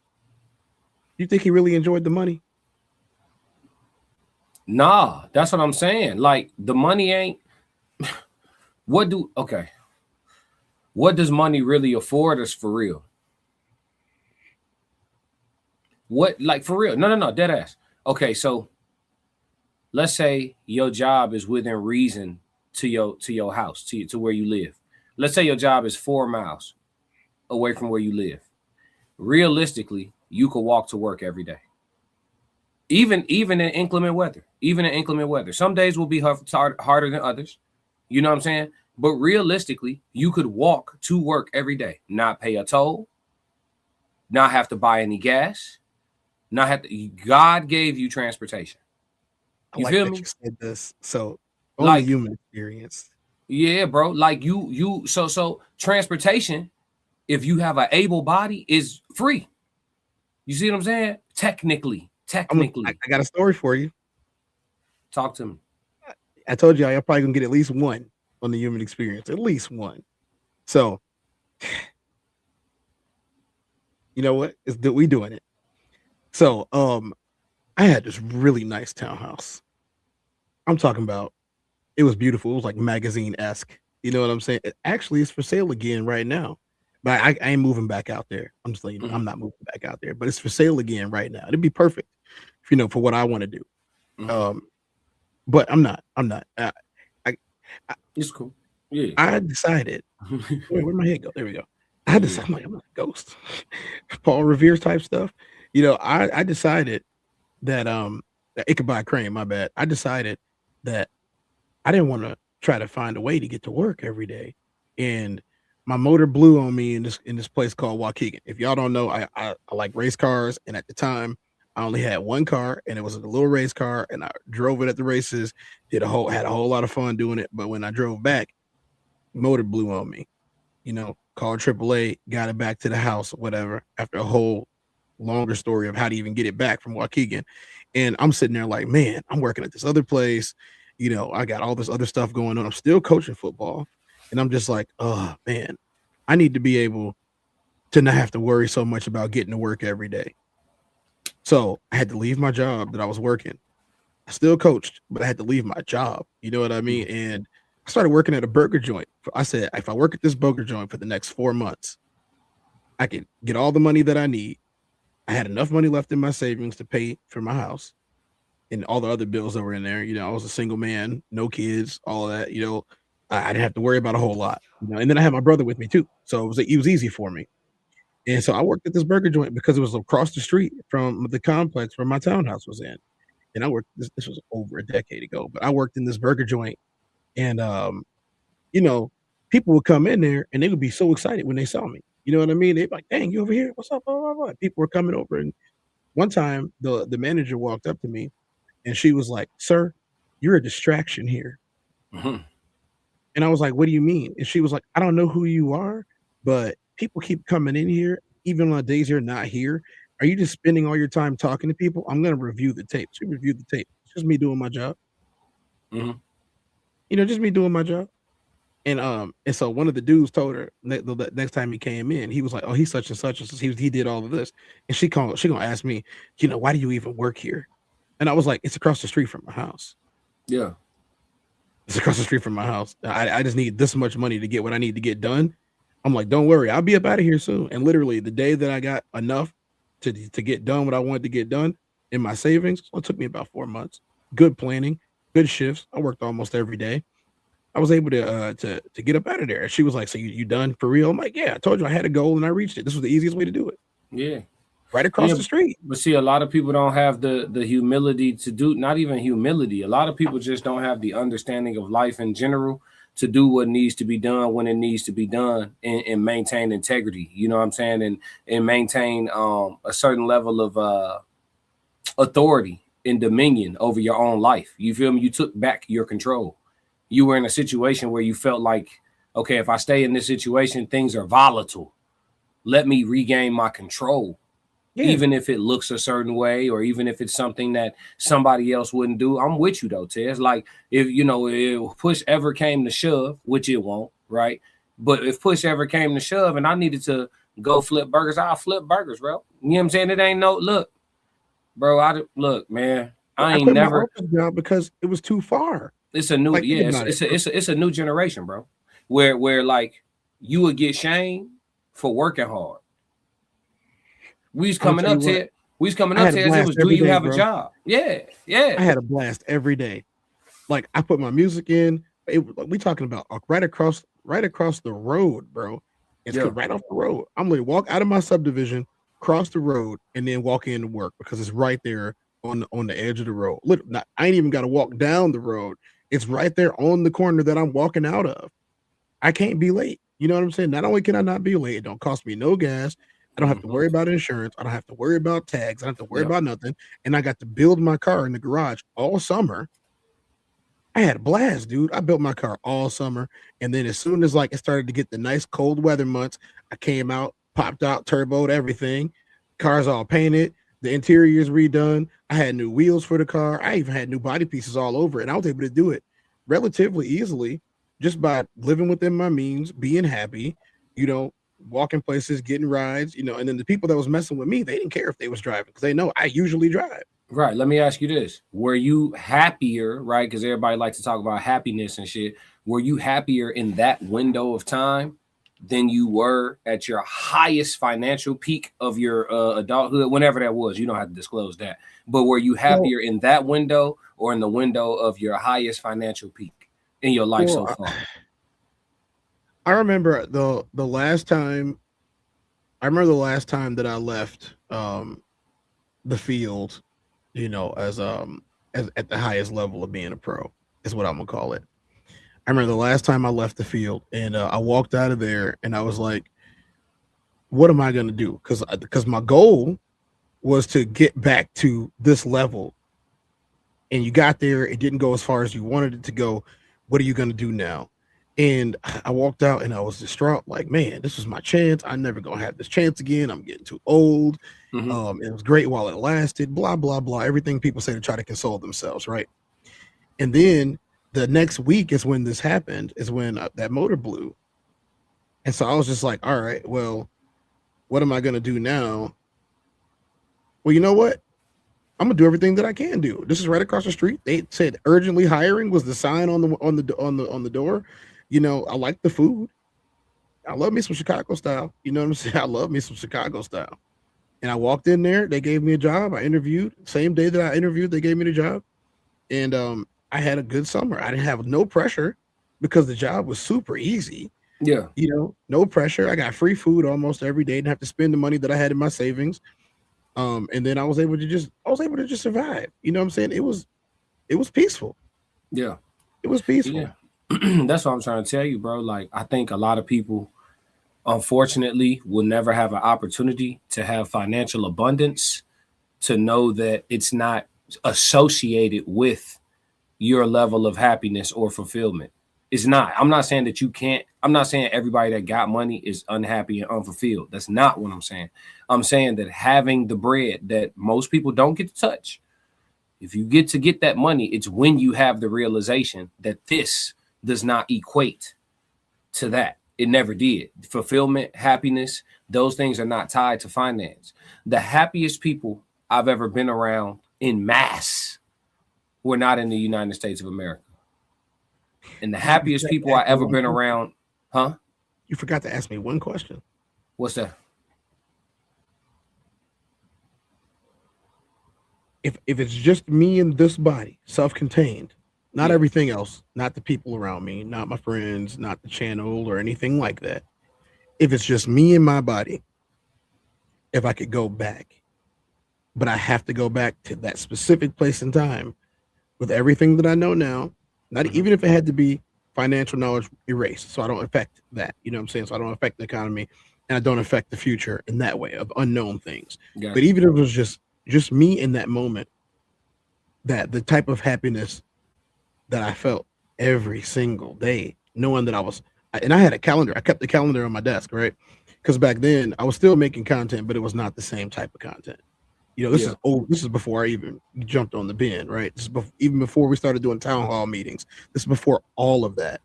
You think he really enjoyed the money? Nah, that's what I'm saying. Like the money ain't. What does money really afford us for real? What, like, for real? No, dead ass. Okay, so let's say your job is within reason to your house, to where you live. Let's say your job is 4 miles away from where you live. Realistically, you could walk to work every day. Even in inclement weather. Some days will be harder than others. You know what I'm saying? But realistically, you could walk to work every day, not pay a toll, not have to buy any gas, not have to. God gave you transportation. I You like feel that me? you said this. So on Like, the human experience. yeah, bro. Like so transportation, if you have an able body, is free. You see what I'm saying? Technically. I got a story for you. Talk to me. I told you I'm probably gonna get at least one on the human experience, at least one. So, you know what? We doing it. So, I had this really nice townhouse. I'm talking about. It was beautiful. It was like magazine-esque. You know what I'm saying? Actually, it's for sale again right now. But I ain't moving back out there. I'm just letting you know, I'm not moving back out there. But it's for sale again right now. It'd be perfect, for what I want to do. But I'm not. It's cool. Yeah. I decided. Where'd my head go? There we go. I decided. I'm like a ghost. Paul Revere type stuff. I decided that Ichabod Crane. My bad. I decided that I didn't want to try to find a way to get to work every day, and my motor blew on me in this place called Waukegan. If y'all don't know, I like race cars, and at the time I only had one car, and it was a little race car, and I drove it at the races, had a whole lot of fun doing it. But when I drove back, motor blew on me. Called AAA, got it back to the house, whatever. After a whole longer story of how to even get it back from Waukegan, and I'm sitting there like, man, I'm working at this other place. I got all this other stuff going on. I'm still coaching football. And I'm just like, oh, man, I need to be able to not have to worry so much about getting to work every day. So I had to leave my job that I was working. I still coached, but I had to leave my job. You know what I mean? And I started working at a burger joint. I said, if I work at this burger joint for the next 4 months, I can get all the money that I need. I had enough money left in my savings to pay for my house and all the other bills that were in there. I was a single man, no kids, all of that. I didn't have to worry about a whole lot. And then I had my brother with me too, so it was easy for me. And so I worked at this burger joint because it was across the street from the complex where my townhouse was in. And I worked. This was over a decade ago, but I worked in this burger joint, and people would come in there and they would be so excited when they saw me. You know what I mean? They'd be like, "Dang, you over here? What's up?" Blah, blah, blah. People were coming over, and one time the manager walked up to me. And she was like, "Sir, you're a distraction here." Mm-hmm. And I was like, "What do you mean?" And she was like, "I don't know who you are, but people keep coming in here, even on days you're not here. Are you just spending all your time talking to people? I'm going to review the tape." She reviewed the tape. It's just me doing my job. Mm-hmm. Just me doing my job. And so one of the dudes told her the next time he came in, he was like, "Oh, he's such and such. He did all of this." And she gonna ask me, "Why do you even work here?" And I was like, "It's across the street from my house." Yeah. It's across the street from my house. I just need this much money to get what I need to get done. I'm like, "Don't worry, I'll be up out of here soon." And literally the day that I got enough to get done what I wanted to get done in my savings, it took me about 4 months. Good planning, good shifts. I worked almost every day. I was able to get up out of there. And she was like, "So you done for real?" I'm like, "Yeah, I told you I had a goal and I reached it. This was the easiest way to do it." Yeah. Right across the street. But see, a lot of people don't have the humility to do, not even humility. A lot of people just don't have the understanding of life in general to do what needs to be done when it needs to be done and maintain integrity. You know what I'm saying? And maintain a certain level of authority and dominion over your own life. You feel me? You took back your control. You were in a situation where you felt like, okay, if I stay in this situation, things are volatile. Let me regain my control. Yeah. Even if it looks a certain way, or even if it's something that somebody else wouldn't do. I'm with you though, Tez. Like if push ever came to shove, which it won't, right? But if push ever came to shove and I needed to go flip burgers, I'll flip burgers, bro. You know what I'm saying? It ain't no look, bro. Look, man. I ain't quit my never. office job because it was too far. It's a new, Like, think yeah. about It's a new generation, bro. Where like you would get shamed for working hard. We was coming up to it. We was coming up to it. It was, do you have a job? Yeah, yeah. I had a blast every day. Like, I put my music in. We talking about right across the road, bro. It's right off the road. I'm gonna walk out of my subdivision, cross the road, and then walk into work because it's right there on the edge of the road. Look, I ain't even got to walk down the road. It's right there on the corner that I'm walking out of. I can't be late. You know what I'm saying? Not only can I not be late, it don't cost me no gas. I don't have to worry about insurance. I don't have to worry about tags. I don't have to worry about nothing. And I got to build my car in the garage all summer. I had a blast, dude. I built my car all summer. And then as soon as like it started to get the nice cold weather months, I came out, popped out, turboed everything. Car's all painted. The interior's redone. I had new wheels for the car. I even had new body pieces all over it. And I was able to do it relatively easily just by living within my means, being happy, you know, walking places, getting rides, you know. And then the people that was messing with me, they didn't care if they was driving because they know I usually drive. Right. Let me ask you this. Were you happier, right? Because everybody likes to talk about happiness and shit. Were you happier in that window of time than you were at your highest financial peak of your adulthood, whenever that was? You don't have to disclose that. But were you happier in that window or in the window of your highest financial peak in your life so far? I remember the last time that I left the field, you know, as at the highest level of being a pro is what I'm gonna call it. I remember the last time I left the field and I walked out of there and I was like, what am I gonna do? Because my goal was to get back to this level, and you got there, it didn't go as far as you wanted it to go. What are you gonna do now? And I walked out and I was distraught, like, man, this was my chance. I'm never gonna have this chance again. I'm getting too old. It was great while it lasted, blah, blah, blah. Everything people say to try to console themselves, right? And then the next week is when this happened, is when that motor blew. And so I was just like, all right, well, what am I gonna do now? Well, you know what? I'm gonna do everything that I can do. This is right across the street. They said urgently hiring was the sign on the door. You know, I like the food. I love me some Chicago style. You know what I'm saying? I love me some Chicago style. And I walked in there. They gave me a job. I interviewed. Same day that I interviewed, they gave me the job. And I had a good summer. I didn't have no pressure because the job was super easy. Yeah. You know, no pressure. I got free food almost every day. Didn't have to spend the money that I had in my savings. And then I was able to just survive. You know what I'm saying? It was peaceful. Yeah. It was peaceful. Yeah. That's what I'm trying to tell you, bro. Like, I think a lot of people, unfortunately, will never have an opportunity to have financial abundance, to know that it's not associated with your level of happiness or fulfillment. It's not. I'm not saying that you can't. I'm not saying everybody that got money is unhappy and unfulfilled. That's not what I'm saying. I'm saying that having the bread that most people don't get to touch, if you get that money, it's when you have the realization that this does not equate to that. It never did. Fulfillment, happiness, those things are not tied to finance. The happiest people I've ever been around in mass were not in the United States of America. And the happiest people I ever been around, huh? You forgot to ask me one question. What's that? If it's just me and this body, self-contained, not everything else, not the people around me, not my friends, not the channel or anything like that. If it's just me and my body, if I could go back, but I have to go back to that specific place and time with everything that I know now, not even if it had to be financial knowledge erased, so I don't affect that, you know what I'm saying? So I don't affect the economy and I don't affect the future in that way of unknown things. Gotcha. But even if it was just me in that moment, that the type of happiness that I felt every single day, knowing that I had a calendar. I kept the calendar on my desk, right? Because back then I was still making content, but it was not the same type of content. You know, this is old. This is before I even jumped on the bin, right? This is even before we started doing town hall meetings. This is before all of that.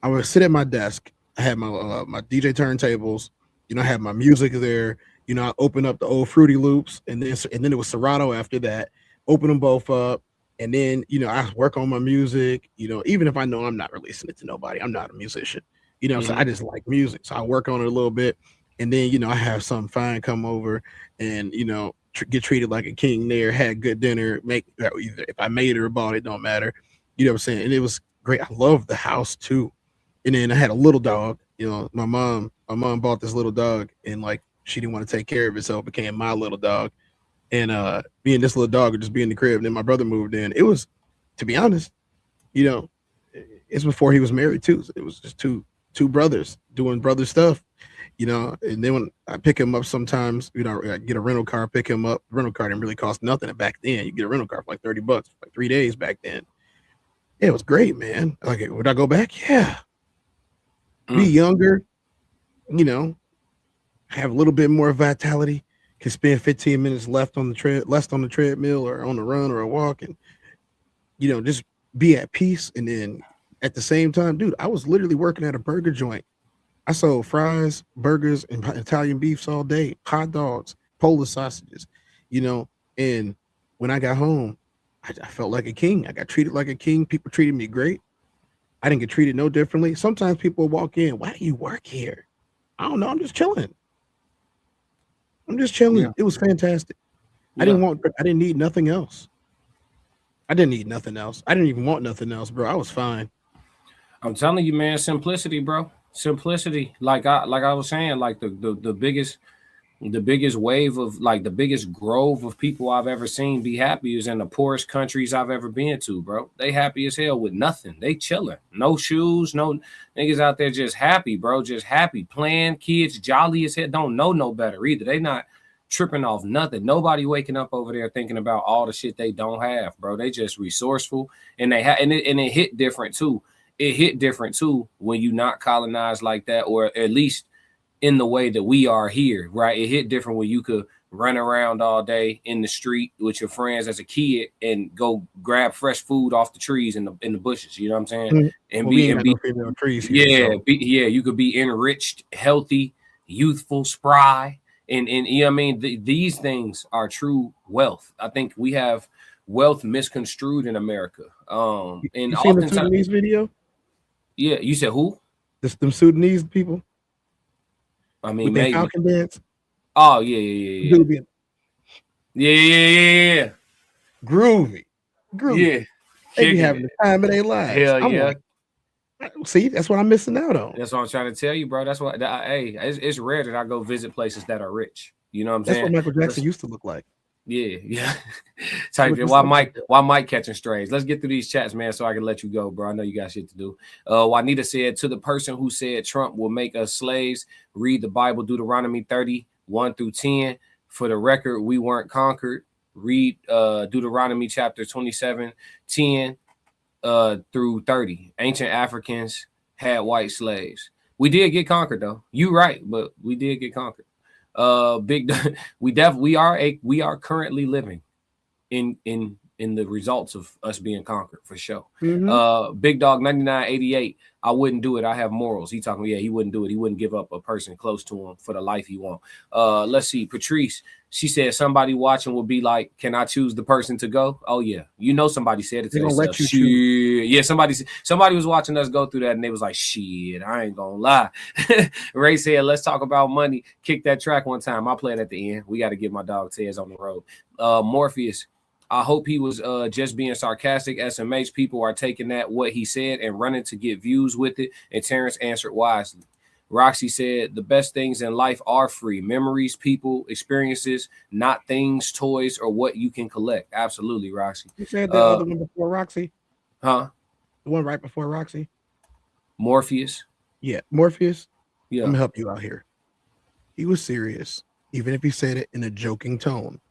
I would sit at my desk. I had my DJ turntables. You know, I had my music there. You know, I opened up the old Fruity Loops, and then it was Serato after that. open them both up, and then I work on my music. Even if I know I'm not releasing it to nobody, I'm not a musician. So I just like music, so I work on it a little bit, and then I have some fine come over, and get treated like a king there, had good dinner, make either if I made it or bought it, don't matter. You know what I'm saying? And it was great. I love the house too. And then I had a little dog. My mom bought this little dog, and like she didn't want to take care of it, so it became my little dog. And me and this little dog would just be in the crib. And then my brother moved in. It was, to be honest, it's before he was married too. So it was just two brothers doing brother stuff. And then when I pick him up sometimes, I get a rental car, pick him up. The rental car didn't really cost nothing. And back then, you get a rental car for like $30 for like 3 days back then. Yeah, it was great, man. Like, would I go back? Yeah. Be younger, have a little bit more vitality, can spend 15 minutes less on the treadmill or on the run or a walk, and just be at peace. And then at the same time, dude, I was literally working at a burger joint. I sold fries, burgers, and Italian beefs all day, hot dogs, Polish sausages, and when I got home, I felt like a king. I got treated like a king. People treated me great. I didn't get treated no differently. Sometimes people walk in, why do you work here? I don't know. I'm just chilling. Yeah. It was fantastic. Yeah. I didn't need nothing else. I didn't need nothing else. I didn't even want nothing else, bro. I was fine. I'm telling you, man, simplicity, bro. Simplicity. Like I was saying, like the biggest wave of, like, the biggest grove of people I've ever seen be happy is in the poorest countries I've ever been to, bro. They happy as hell with nothing. They chilling. No shoes, no niggas out there just happy, bro. Just happy, playing, kids jolly as hell. Don't know no better either. They not tripping off nothing. Nobody waking up over there thinking about all the shit they don't have, bro. They just resourceful, and they have, and it hit different too. It hit different too when you not colonized like that, or at least in the way that we are here, right? It hit different when you could run around all day in the street with your friends as a kid and go grab fresh food off the trees in the bushes. You know what I'm saying? Mm-hmm. And well, be trees here, you could be enriched, healthy, youthful, spry, and you know what I mean. These things are true wealth. I think we have wealth misconstrued in America. And you seen the Sudanese video? Yeah, you said who? Them Sudanese people. I mean, with maybe Falcon dance. Oh yeah. Groovy. Yeah, they be having the time of their lives. Hell yeah. See, that's what I'm missing out on. That's what I'm trying to tell you, bro. That's what. Hey, it's rare that I go visit places that are rich. You know what I'm saying? That's what Michael Jackson used to look like. Yeah. Type it. Why Mike catching strays? Let's get through these chats, man, so I can let you go, bro. I know you got shit to do. Juanita said, to the person who said Trump will make us slaves, read the Bible, Deuteronomy 30:1-10. For the record, we weren't conquered. Read Deuteronomy chapter 27:10 through 30. Ancient Africans had white slaves. We did get conquered, though. You right, but we did get conquered. We are currently living in the results of us being conquered, for sure. Mm-hmm. Big Dog 9988, I wouldn't do it. I have morals. He talking, he wouldn't do it. He wouldn't give up a person close to him for the life he want. Let's see, Patrice, she said somebody watching will be like, can I choose the person to go? Oh yeah, somebody said it to themselves. Yeah, somebody was watching us go through that, and they was like, shit, I ain't gonna lie. Ray said, let's talk about money. Kick that track one time. I'll play it at the end. We got to get my dog Tez on the road. Morpheus, I hope he was just being sarcastic. SMH people are taking that what he said and running to get views with it. And Terrence answered wisely. Roxy said, the best things in life are free. Memories, people, experiences, not things, toys, or what you can collect. Absolutely, Roxy. You said the other one before Roxy? Huh? The one right before Roxy? Morpheus? Yeah, Morpheus? Yeah. I'm going to help you out here. He was serious, even if he said it in a joking tone.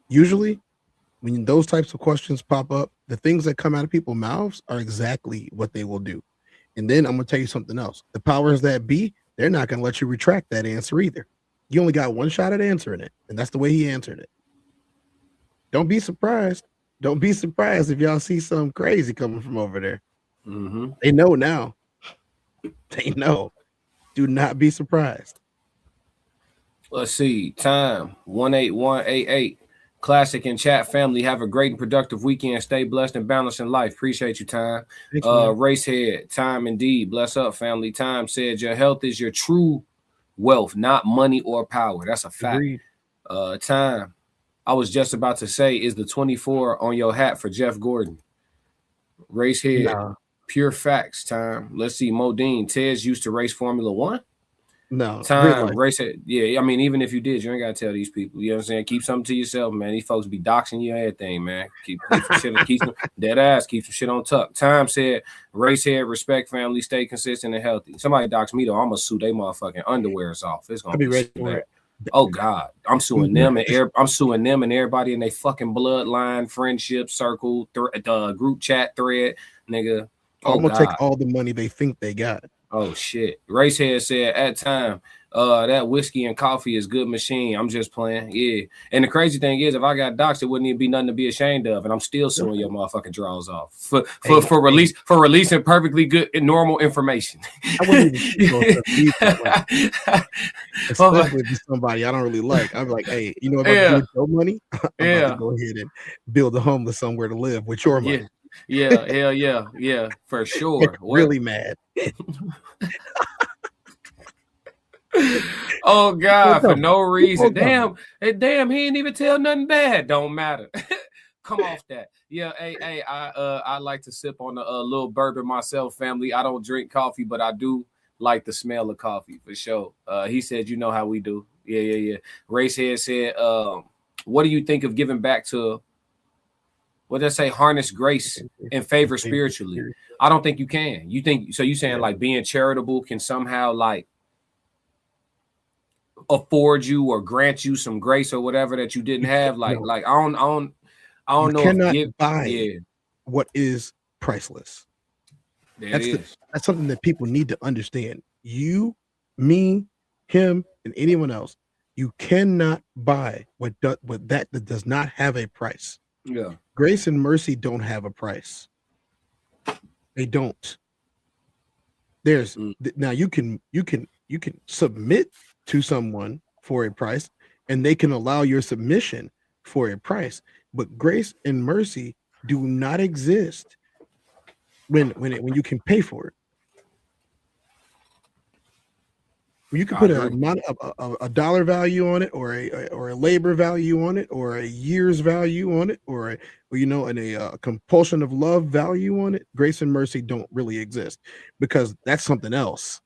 Usually, when those types of questions pop up, the things that come out of people's mouths are exactly what they will do. And then I'm going to tell you something else. The powers that be, they're not going to let you retract that answer either. You only got one shot at answering it, and that's the way he answered it. Don't be surprised. Don't be surprised if y'all see something crazy coming from over there. Mm-hmm. They know now. They know. Do not be surprised. Let's see. Time 18188. Classic and chat family, have a great and productive weekend. Stay blessed and balanced in life. Appreciate you, Time. Thanks, man. Racehead, Time indeed. Bless up, family. Time said your health is your true wealth, not money or power. That's a fact. Agreed. Time. I was just about to say, is the 24 on your hat for Jeff Gordon? Racehead, Nah. pure facts. Time. Let's see. Modine, Tez used to race Formula One. No. Time, Racehead. Yeah, I mean, even if you did, you ain't gotta tell these people. You know what I'm saying? Keep something to yourself, man. These folks be doxing you and everything, man. Keep some shit, keep some dead ass, keep some shit on tuck. Time said, Racehead, respect family, stay consistent and healthy. Somebody dox me though, I'm gonna sue they motherfucking underwears off. It's gonna I'll be ready for bad. it. Oh God, I'm suing them and I'm suing them and everybody in their fucking bloodline, friendship circle, group chat thread, nigga. Oh, I'm gonna God. take all the money they think they got. Oh shit. Racehead said at time, that whiskey and coffee is good machine. I'm just playing. Yeah. And the crazy thing is, if I got doxxed, it wouldn't even be nothing to be ashamed of. And I'm still suing your motherfucking draws off for releasing perfectly good and normal information. I wouldn't even especially if it's somebody I don't really like. I'm like, hey, you know what I'm about to do with your money? I'm about to go ahead and build a homeless somewhere to live with your money. Yeah, hell yeah, for sure. Really mad. Oh God, for no reason. Damn, he didn't even tell nothing bad. Don't matter. Come off that. Yeah, hey, I like to sip on a little bourbon myself, family. I don't drink coffee, but I do like the smell of coffee for sure. He said, you know how we do. Yeah. Racehead said, what do you think of giving back to what did I say? Harness grace and favor spiritually. I don't think you can. You think so? You saying like being charitable can somehow like afford you or grant you some grace or whatever that you didn't have? Like I don't know. You cannot buy what is priceless. That's something that people need to understand. You, me, him, and anyone else. You cannot buy what that does not have a price. Yeah. Grace and mercy don't have a price. They don't. There's now you can submit to someone for a price and they can allow your submission for a price, but grace and mercy do not exist when you can pay for it. You can put a dollar value on it, or a labor value on it, or a year's value on it, or a compulsion of love value on it. Grace and mercy don't really exist because that's something else.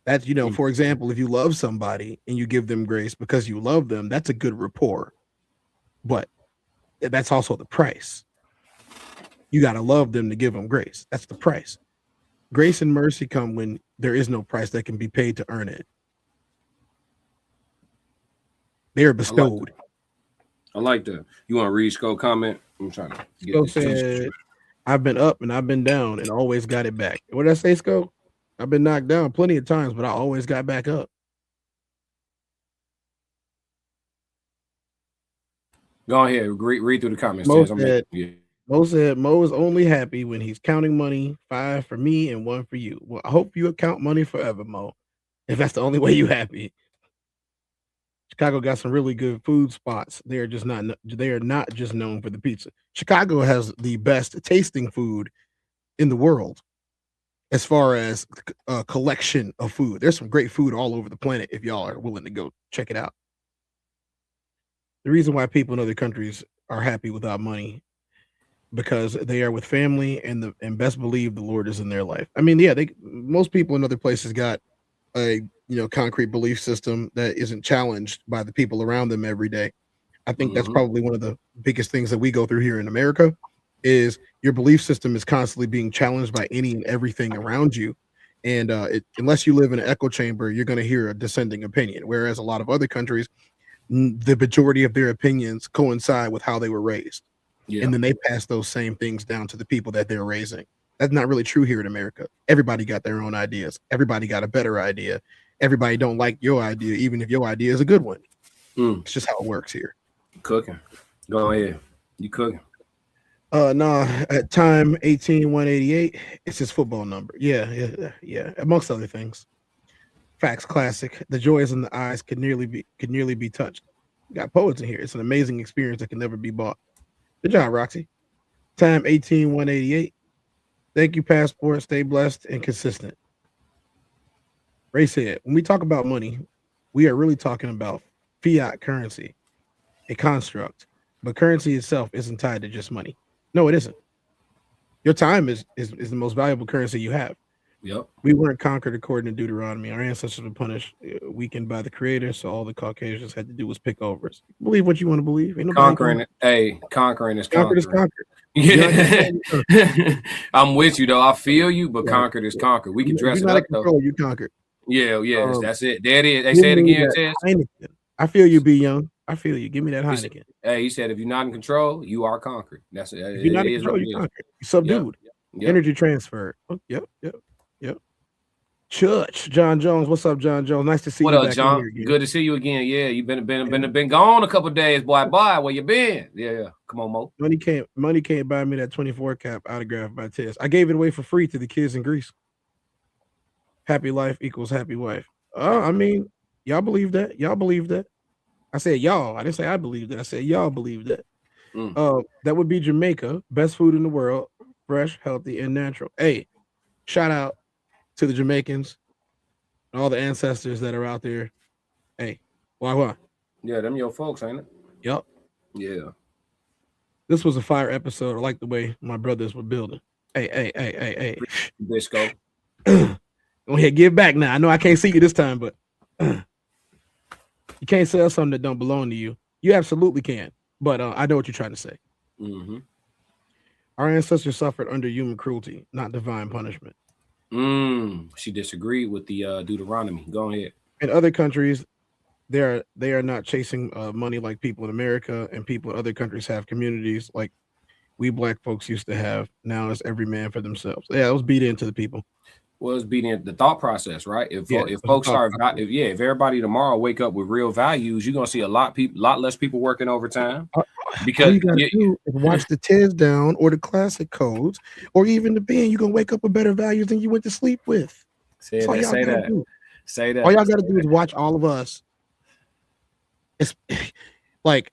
That's for example, if you love somebody and you give them grace because you love them, that's a good rapport. But that's also the price. You got to love them to give them grace. That's the price. Grace and mercy come when there is no price that can be paid to earn it. They are bestowed. I like that. You want to read Sco comment? I'm trying to get Sco said, I've been up and I've been down and always got it back. What did I say, Sco? I've been knocked down plenty of times, but I always got back up. Go ahead, read through the comments. Mo said Mo is only happy when he's counting money, 5 for me and 1 for you. Well, I hope you account money forever, Mo, if that's the only way you happy. Chicago got some really good food spots. They are not just known for the pizza. Chicago has the best tasting food in the world as far as a collection of food. There's some great food all over the planet if y'all are willing to go check it out. The reason why people in other countries are happy without money because they are with family and best believe the Lord is in their life. I mean, most people in other places got a concrete belief system that isn't challenged by the people around them every day. I think that's probably one of the biggest things that we go through here in America is your belief system is constantly being challenged by any and everything around you. And unless you live in an echo chamber, you're going to hear a dissenting opinion. Whereas a lot of other countries, the majority of their opinions coincide with how they were raised. Yeah. And then they pass those same things down to the people that they're raising. That's not really true here in America. Everybody got their own ideas. Everybody got a better idea. Everybody don't like your idea, even if your idea is a good one. It's just how it works here. Cooking. Go ahead. You cooking. At time 18188, it's his football number. Yeah. Amongst other things. Facts classic. The joys in the eyes could nearly be touched. We got poets in here. It's an amazing experience that can never be bought. Good job, Roxy. Time 18-188. Thank you, Passport. Stay blessed and consistent. Ray said, when we talk about money, we are really talking about fiat currency, a construct. But currency itself isn't tied to just money. No, it isn't. Your time is the most valuable currency you have. Yep. We weren't conquered according to Deuteronomy. Our ancestors were punished, weakened by the Creator, so all the Caucasians had to do was pick over us. Believe what you want to believe. Ain't Conquering it. Hey, conquering is conquering. Conquered is conquered. Yeah. I'm with you though. I feel you, but conquered is conquered. We can dress it up though. You conquered. Yeah, that's it. There it is. They say it again, Tess. I feel you, be young. I feel you. Give me that Heineken. Hey, he said if you're not in control, you are conquered. That's it. If you're not in control, you're conquered. You're subdued. Yep. Energy transferred. Oh, yep. Church, John Jones. What's up, John Jones? Nice to see you. What up, John? Good to see you again. Yeah, you've been gone a couple of days, boy. Bye. Where you been? Yeah. Come on, Mo. Money can't buy me that 24 cap autographed by Tess. I gave it away for free to the kids in Greece. Happy life equals happy wife. I mean, y'all believe that? Y'all believe that? I said y'all. I didn't say I believe that. I said y'all believe that. That would be Jamaica. Best food in the world. Fresh, healthy, and natural. Hey, shout out to the Jamaicans and all the ancestors that are out there. Hey, why? Yeah, them your folks, ain't it? Yep. Yeah. This was a fire episode. I like the way my brothers were building. Hey. Disco. Go ahead, give back now. I know I can't see you this time, but you can't sell something that don't belong to you. You absolutely can, but I know what you're trying to say. Mm-hmm. Our ancestors suffered under human cruelty, not divine punishment. She disagreed with the Deuteronomy. Go ahead. In other countries, they are not chasing money like people in America, and people in other countries have communities like we black folks used to have. Now it's every man for themselves. Yeah, it was beat into the people. Well, it's beating the thought process, right? If folks start, if everybody tomorrow wake up with real values, you're gonna see a lot less people working overtime. Because all you gotta do is watch the Tez Down or the classic codes, or even the band. You're gonna wake up with better values than you went to sleep with. Say that. All y'all gotta do is watch all of us. It's like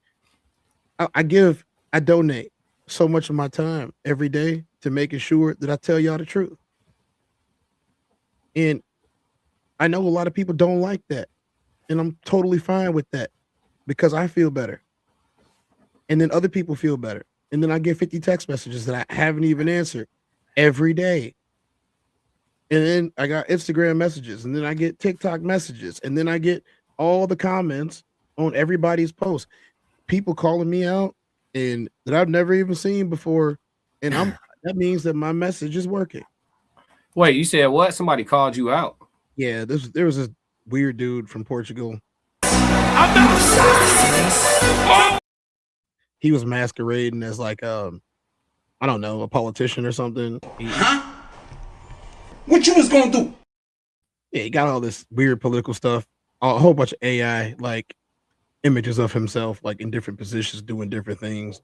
I donate so much of my time every day to making sure that I tell y'all the truth. And I know a lot of people don't like that. And I'm totally fine with that because I feel better. And then other people feel better. And then I get 50 text messages that I haven't even answered every day. And then I got Instagram messages, and then I get TikTok messages, and then I get all the comments on everybody's post. People calling me out and that I've never even seen before. And that means that my message is working. Wait, you said what? Somebody called you out? Yeah, there was this weird dude from Portugal. He was masquerading as like I don't know, a politician or something. What you was gonna do? Yeah, he got all this weird political stuff, a whole bunch of AI like images of himself like in different positions doing different things.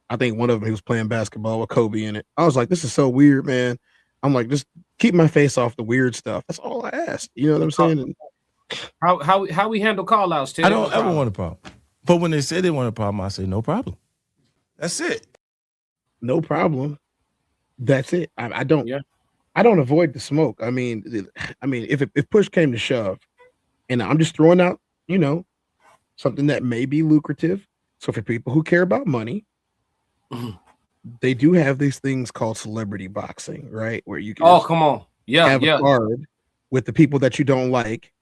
I think one of them he was playing basketball with Kobe in it. I was like, this is so weird, man. I'm like, just keep my face off the weird stuff. That's all I asked. You know what I'm saying? How we handle call outs, Tim? I don't ever want a problem. But when they say they want a problem, I say no problem. That's it. No problem. That's it. I don't avoid the smoke. I mean, if push came to shove, and I'm just throwing out, something that may be lucrative. So for people who care about money, they do have these things called celebrity boxing, right? Where you can come on. Have a card with the people that you don't like,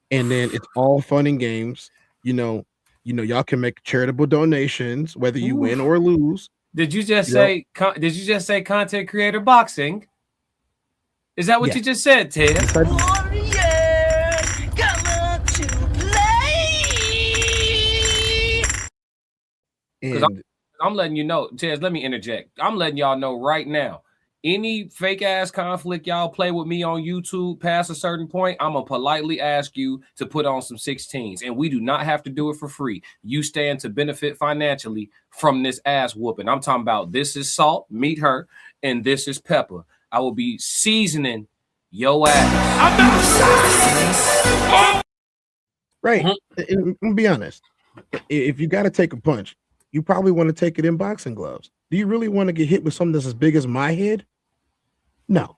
and then it's all fun and games. Y'all can make charitable donations whether you win or lose. Did you just say content creator boxing? Is that what you just said, Ted? Oh, yeah, come to play. I'm letting you know, Ted, let me interject. I'm letting y'all know right now. Any fake ass conflict y'all play with me on YouTube past a certain point, I'm gonna politely ask you to put on some 16s, and we do not have to do it for free. You stand to benefit financially from this ass whooping. I'm talking about this is salt, meet her, and this is pepper. I will be seasoning your ass. Right. I'm gonna be honest. if you got to take a punch, you probably want to take it in boxing gloves. Do you really want to get hit with something that's as big as my head? No.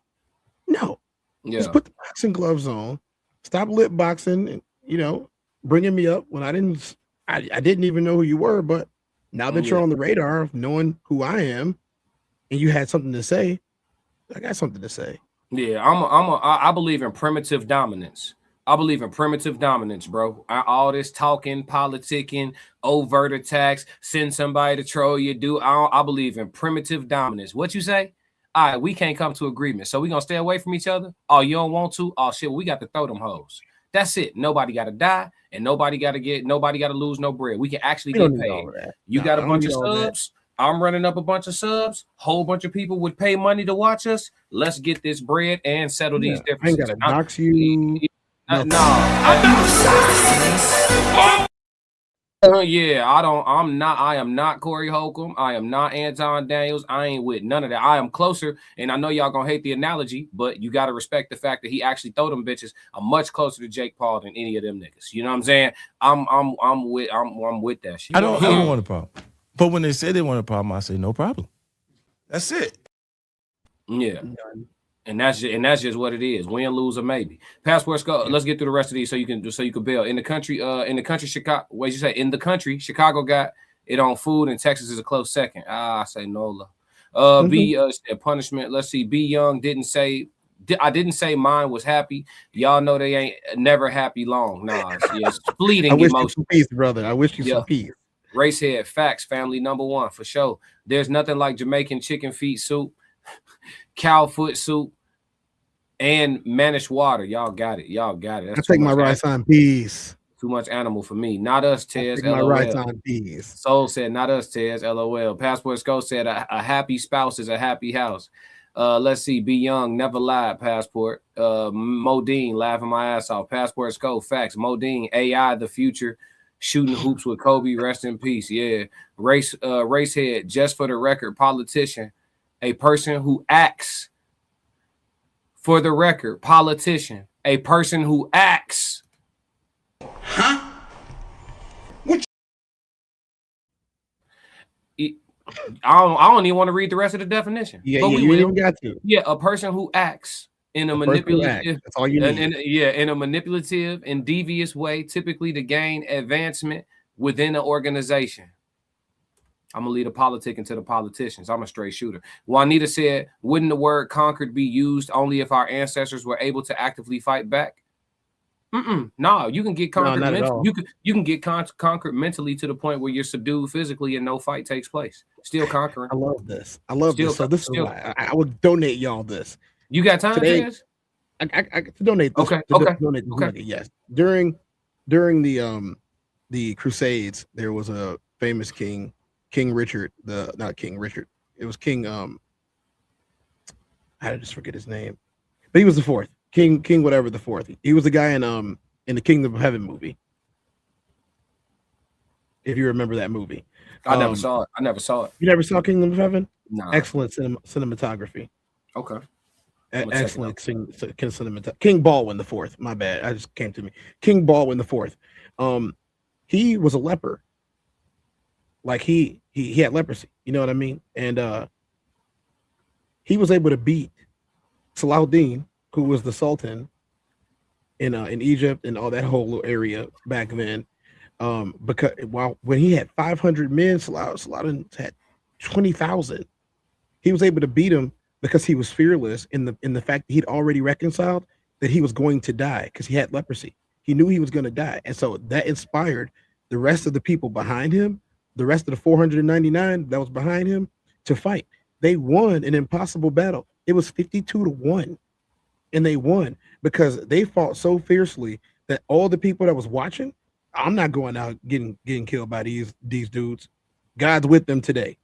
Yeah. Just put the boxing gloves on. Stop lip boxing and, you know, bringing me up when I didn't even know who you were. But now that you're on the radar of knowing who I am and you had something to say, I got something to say. Yeah, I believe in primitive dominance. I believe in primitive dominance, bro. All this talking, politicking, overt attacks, send somebody to troll you. I believe in primitive dominance. What you say? All right, we can't come to agreement, so we gonna stay away from each other. Oh, you don't want to? Oh shit, we got to throw them hoes. That's it. Nobody got to die, and nobody got to lose no bread. We can actually get paid. You got a bunch of subs. I'm running up a bunch of subs. Whole bunch of people would pay money to watch us. Let's get this bread and settle these differences. I ain't gotta dox you. No. Yeah, I am not Corey Holcomb. I am not Anton Daniels. I ain't with none of that. I am closer, and I know y'all gonna hate the analogy, but you gotta respect the fact that he actually throw them bitches. I'm much closer to Jake Paul than any of them niggas. You know what I'm saying? I'm with that shit. I don't want a problem. But when they say they want a problem, I say no problem. That's it. Yeah. And that's just what it is. Win, lose, or maybe. Passports go. Let's get through the rest of these so you can bail. In the country, Chicago. What you say? In the country, Chicago got it on food, and Texas is a close second. I say NOLA. Punishment. Let's see. B Young didn't say. I didn't say mine was happy. Y'all know they ain't never happy long. Nah, it's fleeting emotion. I wish you some peace, brother. I wish you some peace. Racehead, facts, family number one for sure. There's nothing like Jamaican chicken feet soup, cow foot soup, and managed water. Y'all got it. I take my rice on peas. Too much animal for me. Not us, Tez. My rice on peas. Soul said, not us, Tez. LOL. Passport Skull said, a happy spouse is a happy house. Let's see. Be Young, never lied. Passport. Modine, laughing my ass off. Passport Skull, facts. Modine, AI, the future. Shooting hoops with Kobe, rest in peace. Yeah. Racehead, just for the record, politician, a person who acts. For the record, politician, a person who acts. Huh? I don't even want to read the rest of the definition. Yeah, but you don't got to. Yeah, a person who acts in a manipulative. That's all you need. In a manipulative and devious way, typically to gain advancement within an organization. I'm gonna leave the politic into the politicians. I'm a straight shooter. Juanita said, "Wouldn't the word conquered be used only if our ancestors were able to actively fight back?" No, you can get conquered. You can get conquered mentally to the point where you're subdued physically and no fight takes place. Still conquering. I love this. So this is why I would donate y'all this. You got time today? I to donate this. Okay. Donate this money, yes. During the Crusades, there was a famous king, King Richard. Not King Richard. It was King. I just forget his name, but he was the fourth. King whatever the fourth. He was the guy in the Kingdom of Heaven movie. If you remember that movie. I never saw it. You never saw Kingdom of Heaven? No. Excellent cinematography. Okay. Excellent cinematography. King Baldwin the Fourth. My bad. I just came to me. King Baldwin the Fourth. He was a leper. Like he had leprosy. You know what I mean? And he was able to beat Salahuddin, who was the Sultan in Egypt and all that whole little area back then. Because when he had 500 men, Salahuddin had 20,000. He was able to beat him because he was fearless in the fact that he'd already reconciled that he was going to die because he had leprosy. He knew he was going to die, and so that inspired the rest of the people behind him, the rest of the 499 that was behind him, to fight. They won an impossible battle. It was 52-1. And they won because they fought so fiercely that all the people that was watching, I'm not going out getting killed by these dudes. God's with them today.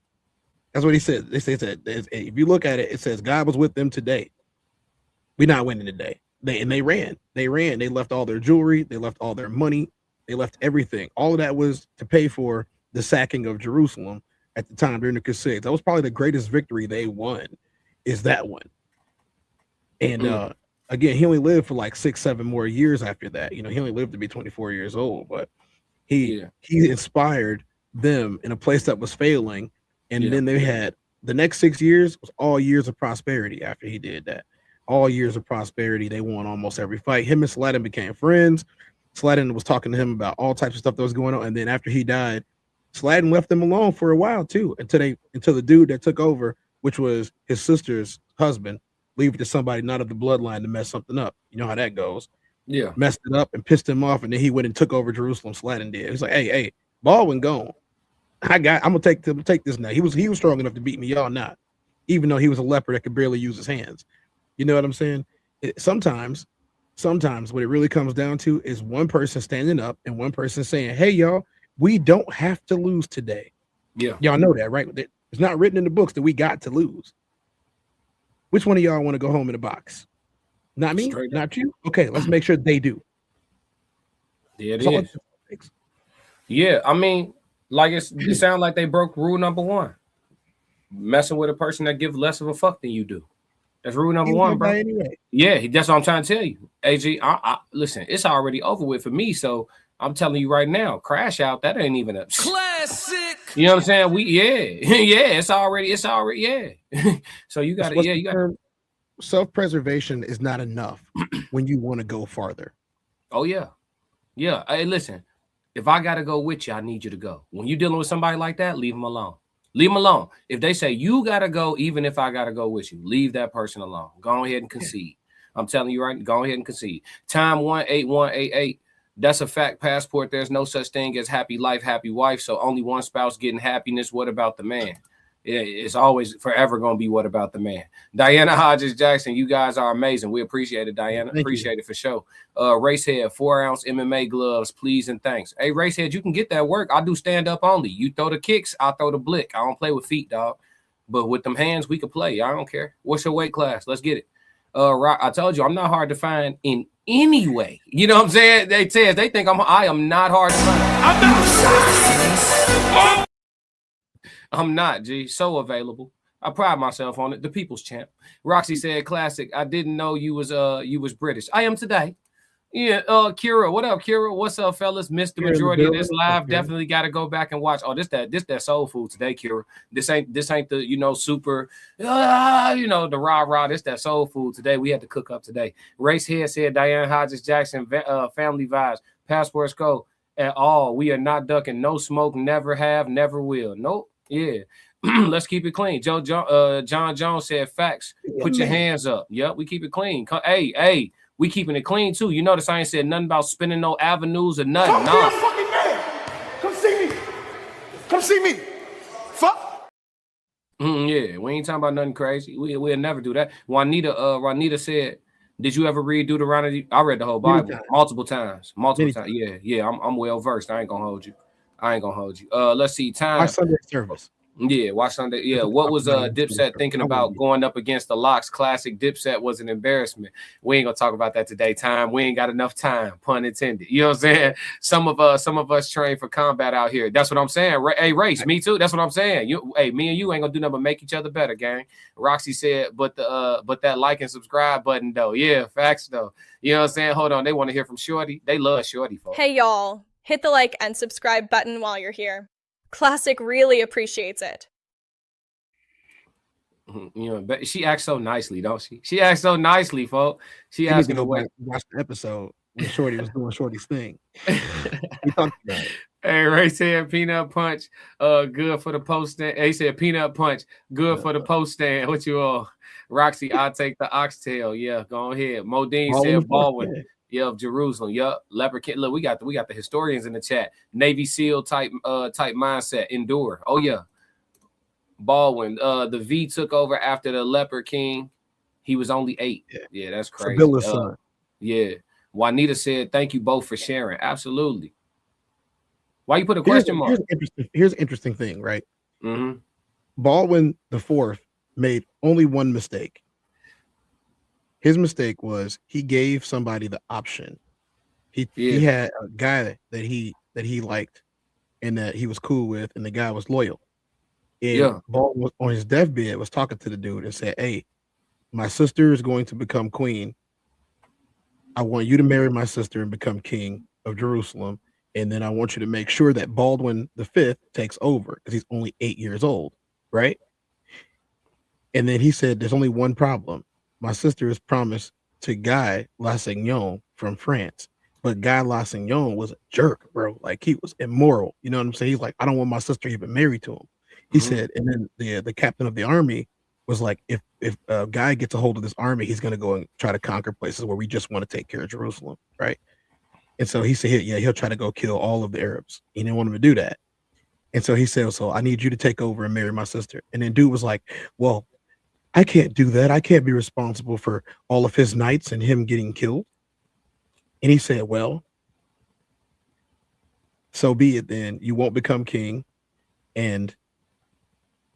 That's what he said. They said if you look at it, it says God was with them today. We're not winning today. They ran. They left all their jewelry. They left all their money. They left everything. All of that was to pay for the sacking of Jerusalem at the time during the Crusades. That was probably the greatest victory they won. Is that one? And again, he only lived for like 6-7 more years after that. You know, he only lived to be 24 years old. But He inspired them in a place that was failing, and then they had the next 6 years was all years of prosperity. After he did that, all years of prosperity, they won almost every fight. Him and Sladden became friends. Sladden was talking to him about all types of stuff that was going on, and then after he died, Sladden left them alone for a while too, until the dude that took over, which was his sister's husband, leave it to somebody not of the bloodline to mess something up. You know how that goes. Yeah, messed it up and pissed him off, and then he went and took over Jerusalem. Sladden did. He's like, hey, Baldwin gone. I'm gonna take this now. He was strong enough to beat me, y'all not. Even though he was a leper that could barely use his hands. You know what I'm saying? Sometimes what it really comes down to is one person standing up and one person saying, hey, y'all, we don't have to lose today. Yeah. Y'all know that, right? It's not written in the books that we got to lose. Which one of y'all want to go home in a box? Not me, not you. Okay, let's make sure they do. Yeah, it is. Yeah, I mean, like it sounds like they broke rule number 1. Messing with a person that gives less of a fuck than you do. That's rule number 1, bro. Anyway. Yeah, that's what I'm trying to tell you. AG, listen, it's already over with for me, so I'm telling you right now, crash out, that ain't even a classic. You know what I'm saying? It's already, So you got to, self-preservation is not enough when you want to go farther. Oh yeah. Hey, listen, if I gotta go with you, I need you to go. When you're dealing with somebody like that, leave them alone. Leave them alone. If they say you gotta go, even if I gotta go with you, leave that person alone. Go ahead and concede. I'm telling you right, go ahead and concede. Time 18188. That's a fact. Passport. There's no such thing as happy life, happy wife. So only one spouse getting happiness. What about the man? It's always forever going to be what about the man. Diana Hodges-Jackson, you guys are amazing. We appreciate it, Diana. Appreciate it for sure. Racehead, 4-ounce MMA gloves, please and thanks. Hey, Racehead, you can get that work. I do stand up only. You throw the kicks, I throw the blick. I don't play with feet, dog. But with them hands, we can play. I don't care. What's your weight class? Let's get it. I told you, I'm not hard to find in any way. You know what I'm saying? They think I am not hard to find. I'm not. I'm not, G. So available. I pride myself on it. The people's champ. Roxy said, classic. I didn't know you was British. I am today. Yeah, Kira. What up, Kira? What's up, fellas? Missed the majority of this live. Definitely got to go back and watch. Oh, this that soul food today, Kira. This ain't the super the rah. This that soul food today. We had to cook up today. Racehead said Diane Hodges-Jackson, family vibes. Passports go at all. We are not ducking. No smoke. Never have. Never will. Nope. Yeah. Let's keep it clean. John Jones said facts. Put your hands up. Yep, we keep it clean. Hey, we keeping it clean too. You notice I ain't said nothing about spinning no avenues or nothing. Nah. Fucking man. Come see me. Fuck. Yeah, we ain't talking about nothing crazy. We'll never do that. Juanita said, did you ever read Deuteronomy? I read the whole Bible multiple times. Yeah. I'm well versed. I ain't gonna hold you. Let's see. Time. Our Sunday service. Yeah, watch Sunday. Yeah, what was Dipset thinking about going up against the Locks? Classic Dipset was an embarrassment. We ain't gonna talk about that today. Time. We ain't got enough time. Pun intended. You know what I'm saying? Some of us train for combat out here. That's what I'm saying. Hey, Race, me too. That's what I'm saying. Me and you ain't gonna do nothing but make each other better, gang. Roxy said, but that like and subscribe button though. Yeah, facts though. You know what I'm saying? Hold on, they want to hear from Shorty. They love Shorty, folks. Hey y'all, hit the like and subscribe button while you're here. Classic really appreciates it. You know, but she acts so nicely, don't she? She acts so nicely, folks. She acts to go back and watch the episode when Shorty was doing Shorty's thing. We talked about it. Hey, Ray said peanut punch, good for the post stand. He said peanut punch, good for the post stand. What you all? Roxy, I'll take the oxtail. Yeah, go ahead. Modine said Baldwin. Yeah, of Jerusalem. Yup. Leopard kid. Look, we got the historians in the chat. Navy SEAL type mindset. Endure. Oh yeah. Baldwin. The V took over after the Leopard King. He was only 8. Yeah, that's crazy. Son. Yeah. Juanita said, thank you both for sharing. Absolutely. Why you put a question mark? Here's an interesting thing, right? Mm-hmm. Baldwin IV made only one mistake. His mistake was he gave somebody the option. He had a guy that he liked and that he was cool with, and the guy was loyal. And Baldwin was on his deathbed was talking to the dude and said, hey, my sister is going to become queen. I want you to marry my sister and become king of Jerusalem. and then I want you to make sure that Baldwin V takes over because he's only 8 years old, right? And then he said, there's only one problem. My sister is promised to Guy Lassignon from France. But Guy Lassignon was a jerk, bro. Like, he was immoral. You know what I'm saying? He's like, I don't want my sister even married to him. He said, and then the captain of the army was like, if Guy gets a hold of this army, he's going to go and try to conquer places where we just want to take care of Jerusalem, right? And so he said, yeah, he'll try to go kill all of the Arabs. He didn't want him to do that. And so he said, so I need you to take over and marry my sister. And then dude was like, well, I can't do that. I can't be responsible for all of his knights and him getting killed. And he said, well, so be it then. You won't become king, and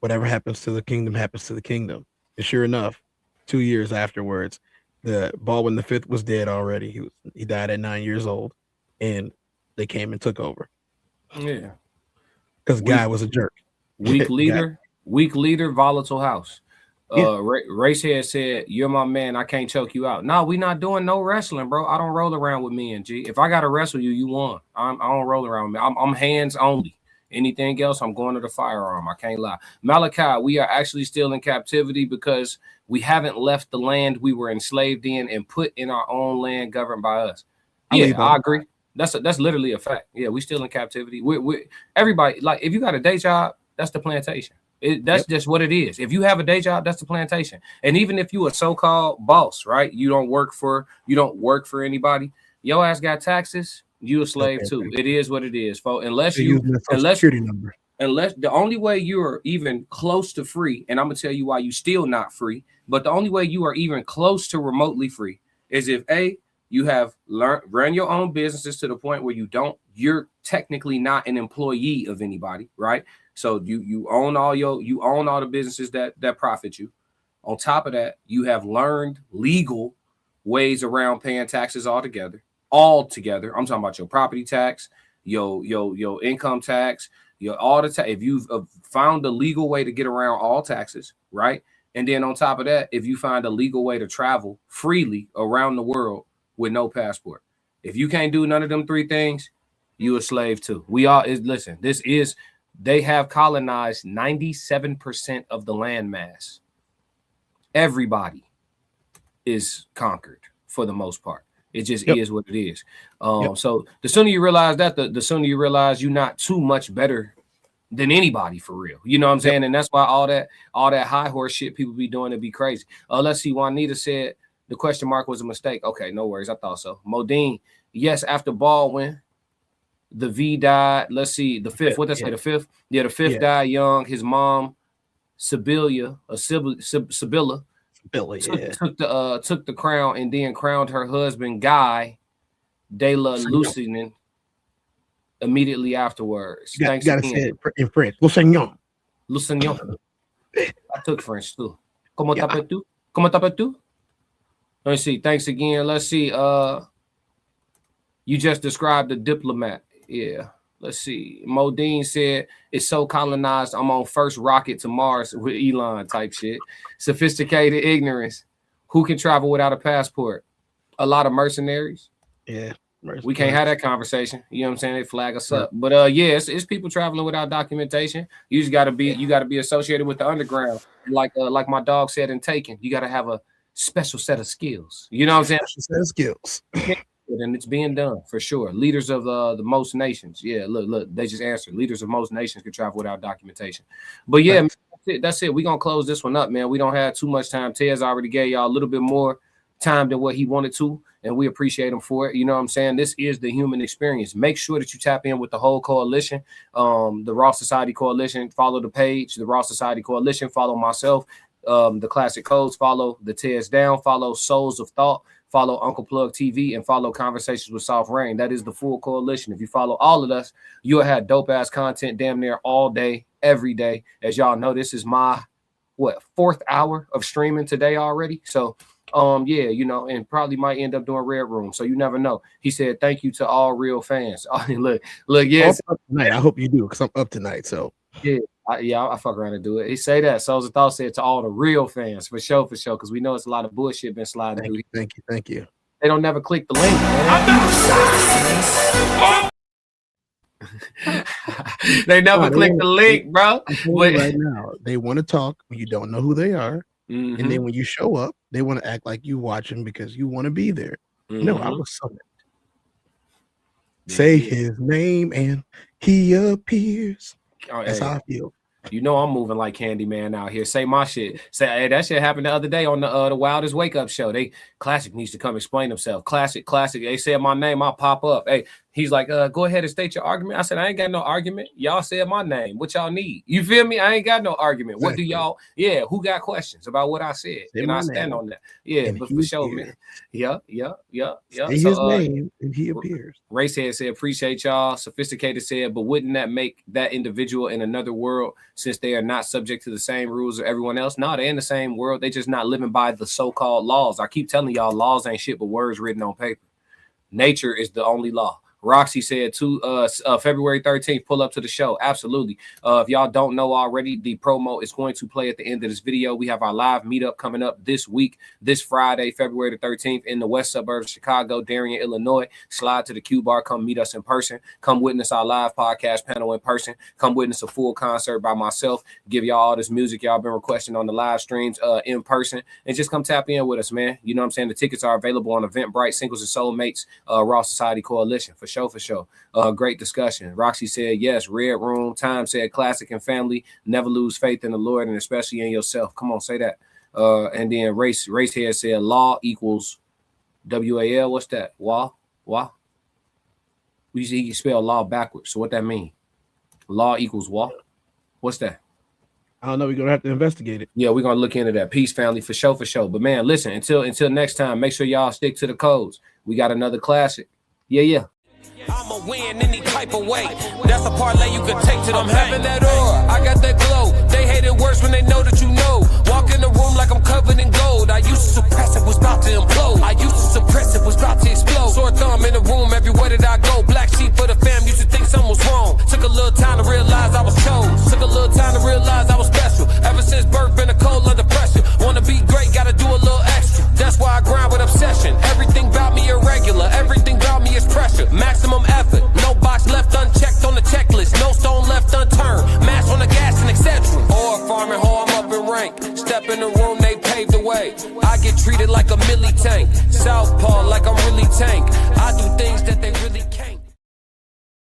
whatever happens to the kingdom happens to the kingdom. And sure enough, 2 years afterwards, the Baldwin V was dead already. He died at 9 years old, and they came and took over. Yeah, because Guy was a jerk. Weak leader, volatile house. Racehead said, "You're my man. I can't choke you out." No, we not doing no wrestling, bro. I don't roll around with men, G. If I gotta wrestle you, you won. I don't roll around with me. I'm hands only. Anything else, I'm going to the firearm. I can't lie. Malachi, we are actually still in captivity because we haven't left the land we were enslaved in and put in our own land governed by us. Yeah, I agree. That's literally a fact. Yeah, we still in captivity. We everybody, like, if you got a day job, that's the plantation. That's just what it is. If you have a day job, that's the plantation. And even if you a so-called boss, right? You don't work for anybody. Your ass got taxes. You a slave too. It is what it is, folks. Unless the only way you are even close to free, and I'm gonna tell you why you still not free. But the only way you are even close to remotely free is if you have run your own businesses to the point where you're technically not an employee of anybody, right? So you own all the businesses that profit you. On top of that, you have learned legal ways around paying taxes altogether. I'm talking about your property tax, your income tax, if you've found a legal way to get around all taxes, right? And then on top of that, if you find a legal way to travel freely around the world with no passport, if you can't do none of them three things, you a slave too. They have colonized 97% of the landmass. Everybody is conquered for the most part. It just is what it is. So the sooner you realize that, the sooner you realize you're not too much better than anybody for real. You know what I'm saying? And that's why all that high horse shit people be doing to be crazy. Let's see. Juanita said the question mark was a mistake. Okay, no worries. I thought so. Modine, yes, after Baldwin, the V died. Let's see, the fifth. What did I say? The fifth? Yeah, the fifth died young. His mom, Sibylla, took the crown and then crowned her husband Guy de la Lusignan immediately afterwards. You gotta say it in French. Lusignan. I took French too. Comment t'appelles-tu? Let me see. Thanks again. Let's see. You just described a diplomat. Yeah. Let's see. Modine said it's so colonized. I'm on first rocket to Mars with Elon type shit. Sophisticated ignorance. Who can travel without a passport? A lot of mercenaries. Yeah. We can't have that conversation. You know what I'm saying? They flag us up. But it's people traveling without documentation. You just gotta be associated with the underground. Like my dog said in Taken, you gotta have a special set of skills. You know what I'm saying? Special set of skills. And it's being done for sure. Leaders of the most nations. Yeah, look, they just answered. Leaders of most nations can travel without documentation. But yeah, that's it. We're gonna close this one up, man. We don't have too much time. Tez already gave y'all a little bit more time than what he wanted to, and we appreciate him for it. You know what I'm saying? This is the human experience. Make sure that you tap in with the whole coalition, the Raw Society Coalition. Follow the page, the Raw Society Coalition. Follow myself, the Classic Codes. Follow the Tez Down. Follow Souls of Thought. Follow Uncle Plug TV and follow Conversations with Soft Rain. That is the full coalition. If you follow all of us, you'll have dope ass content damn near all day, every day. As y'all know, this is my 4th hour of streaming today already. So and probably might end up doing Red Room. So you never know. He said thank you to all real fans. Look, yes. Tonight. I hope you do because I'm up tonight. So I fuck around and do it. He say that. Souls of Thought said to all the real fans for sure, because we know it's a lot of bullshit been sliding through. Thank you. They don't never click the link, man. They never click the link, bro. But right now, they want to talk when you don't know who they are. And then when you show up, they want to act like you watching because you want to be there. No, I was summoned. Say his name and he appears. That's how I feel. You know I'm moving like Candyman out here. Say my shit. Say, hey, that shit happened the other day on the Wildest Wake Up show. Classic needs to come explain himself. Classic. They said my name, I'll pop up. Hey, he's like, go ahead and state your argument. I said, I ain't got no argument. Y'all said my name. What y'all need? You feel me? I ain't got no argument. What do y'all? Yeah, who got questions about what I said? And I stand on that. Yeah, but for sure, man. Yeah. Say his name and he appears. Racehead said, appreciate y'all. Sophisticated said, but wouldn't that make that individual in another world since they are not subject to the same rules as everyone else? No, they're in the same world. They just not living by the so-called laws. I keep telling y'all, laws ain't shit but words written on paper. Nature is the only law. Roxy said February 13th, pull up to the show. Absolutely. If y'all don't know already, the promo is going to play at the end of this video. We have our live meetup coming up this week, this Friday, February the 13th, in the west suburbs of Chicago, Darien, Illinois. Slide to the Q Bar. Come meet us in person. Come witness our live podcast panel in person. Come witness a full concert by myself. Give y'all all this music y'all been requesting on the live streams in person. And just come tap in with us, man. You know what I'm saying? The tickets are available on Eventbrite, Singles and Soulmates, Raw Society Coalition. For sure. Great discussion. Roxy said, yes, Red Room. Time said, classic and family. Never lose faith in the Lord and especially in yourself. Come on, say that. And then Racehead said, law equals WAL. What's that? Wah? We usually spell law backwards. So what that mean? Law equals wah? What's that? I don't know. We're gonna have to investigate it. Yeah, we're gonna look into that. Peace, family, for sure. But man, listen, until next time, make sure y'all stick to the codes. We got another classic. Yeah. I'ma win any type of way. That's a parlay you can take to them. I'm having that aura, I got that glow. They hate it worse when they know that you know. Walk in the room like I'm covered in gold. I used to suppress it, was about to implode. I used to suppress it, was about to explode. Sore thumb in the room everywhere that I go. Black sheep for the fam, used to think something was wrong. Took a little time to realize I was chose. Took a little time to realize I was special. Ever since birth, been a cold under pressure. Wanna be great, gotta do a little extra. That's why I grind with obsession. Everything about me irregular, everything about me is pressure. Maximum effort, no box left unchecked on the checklist, no stone left unturned, mash on the gas and etc. Or farming, I'm up in rank. Step in the room, they paved the way. I get treated like a milli tank, southpaw like I'm really tank.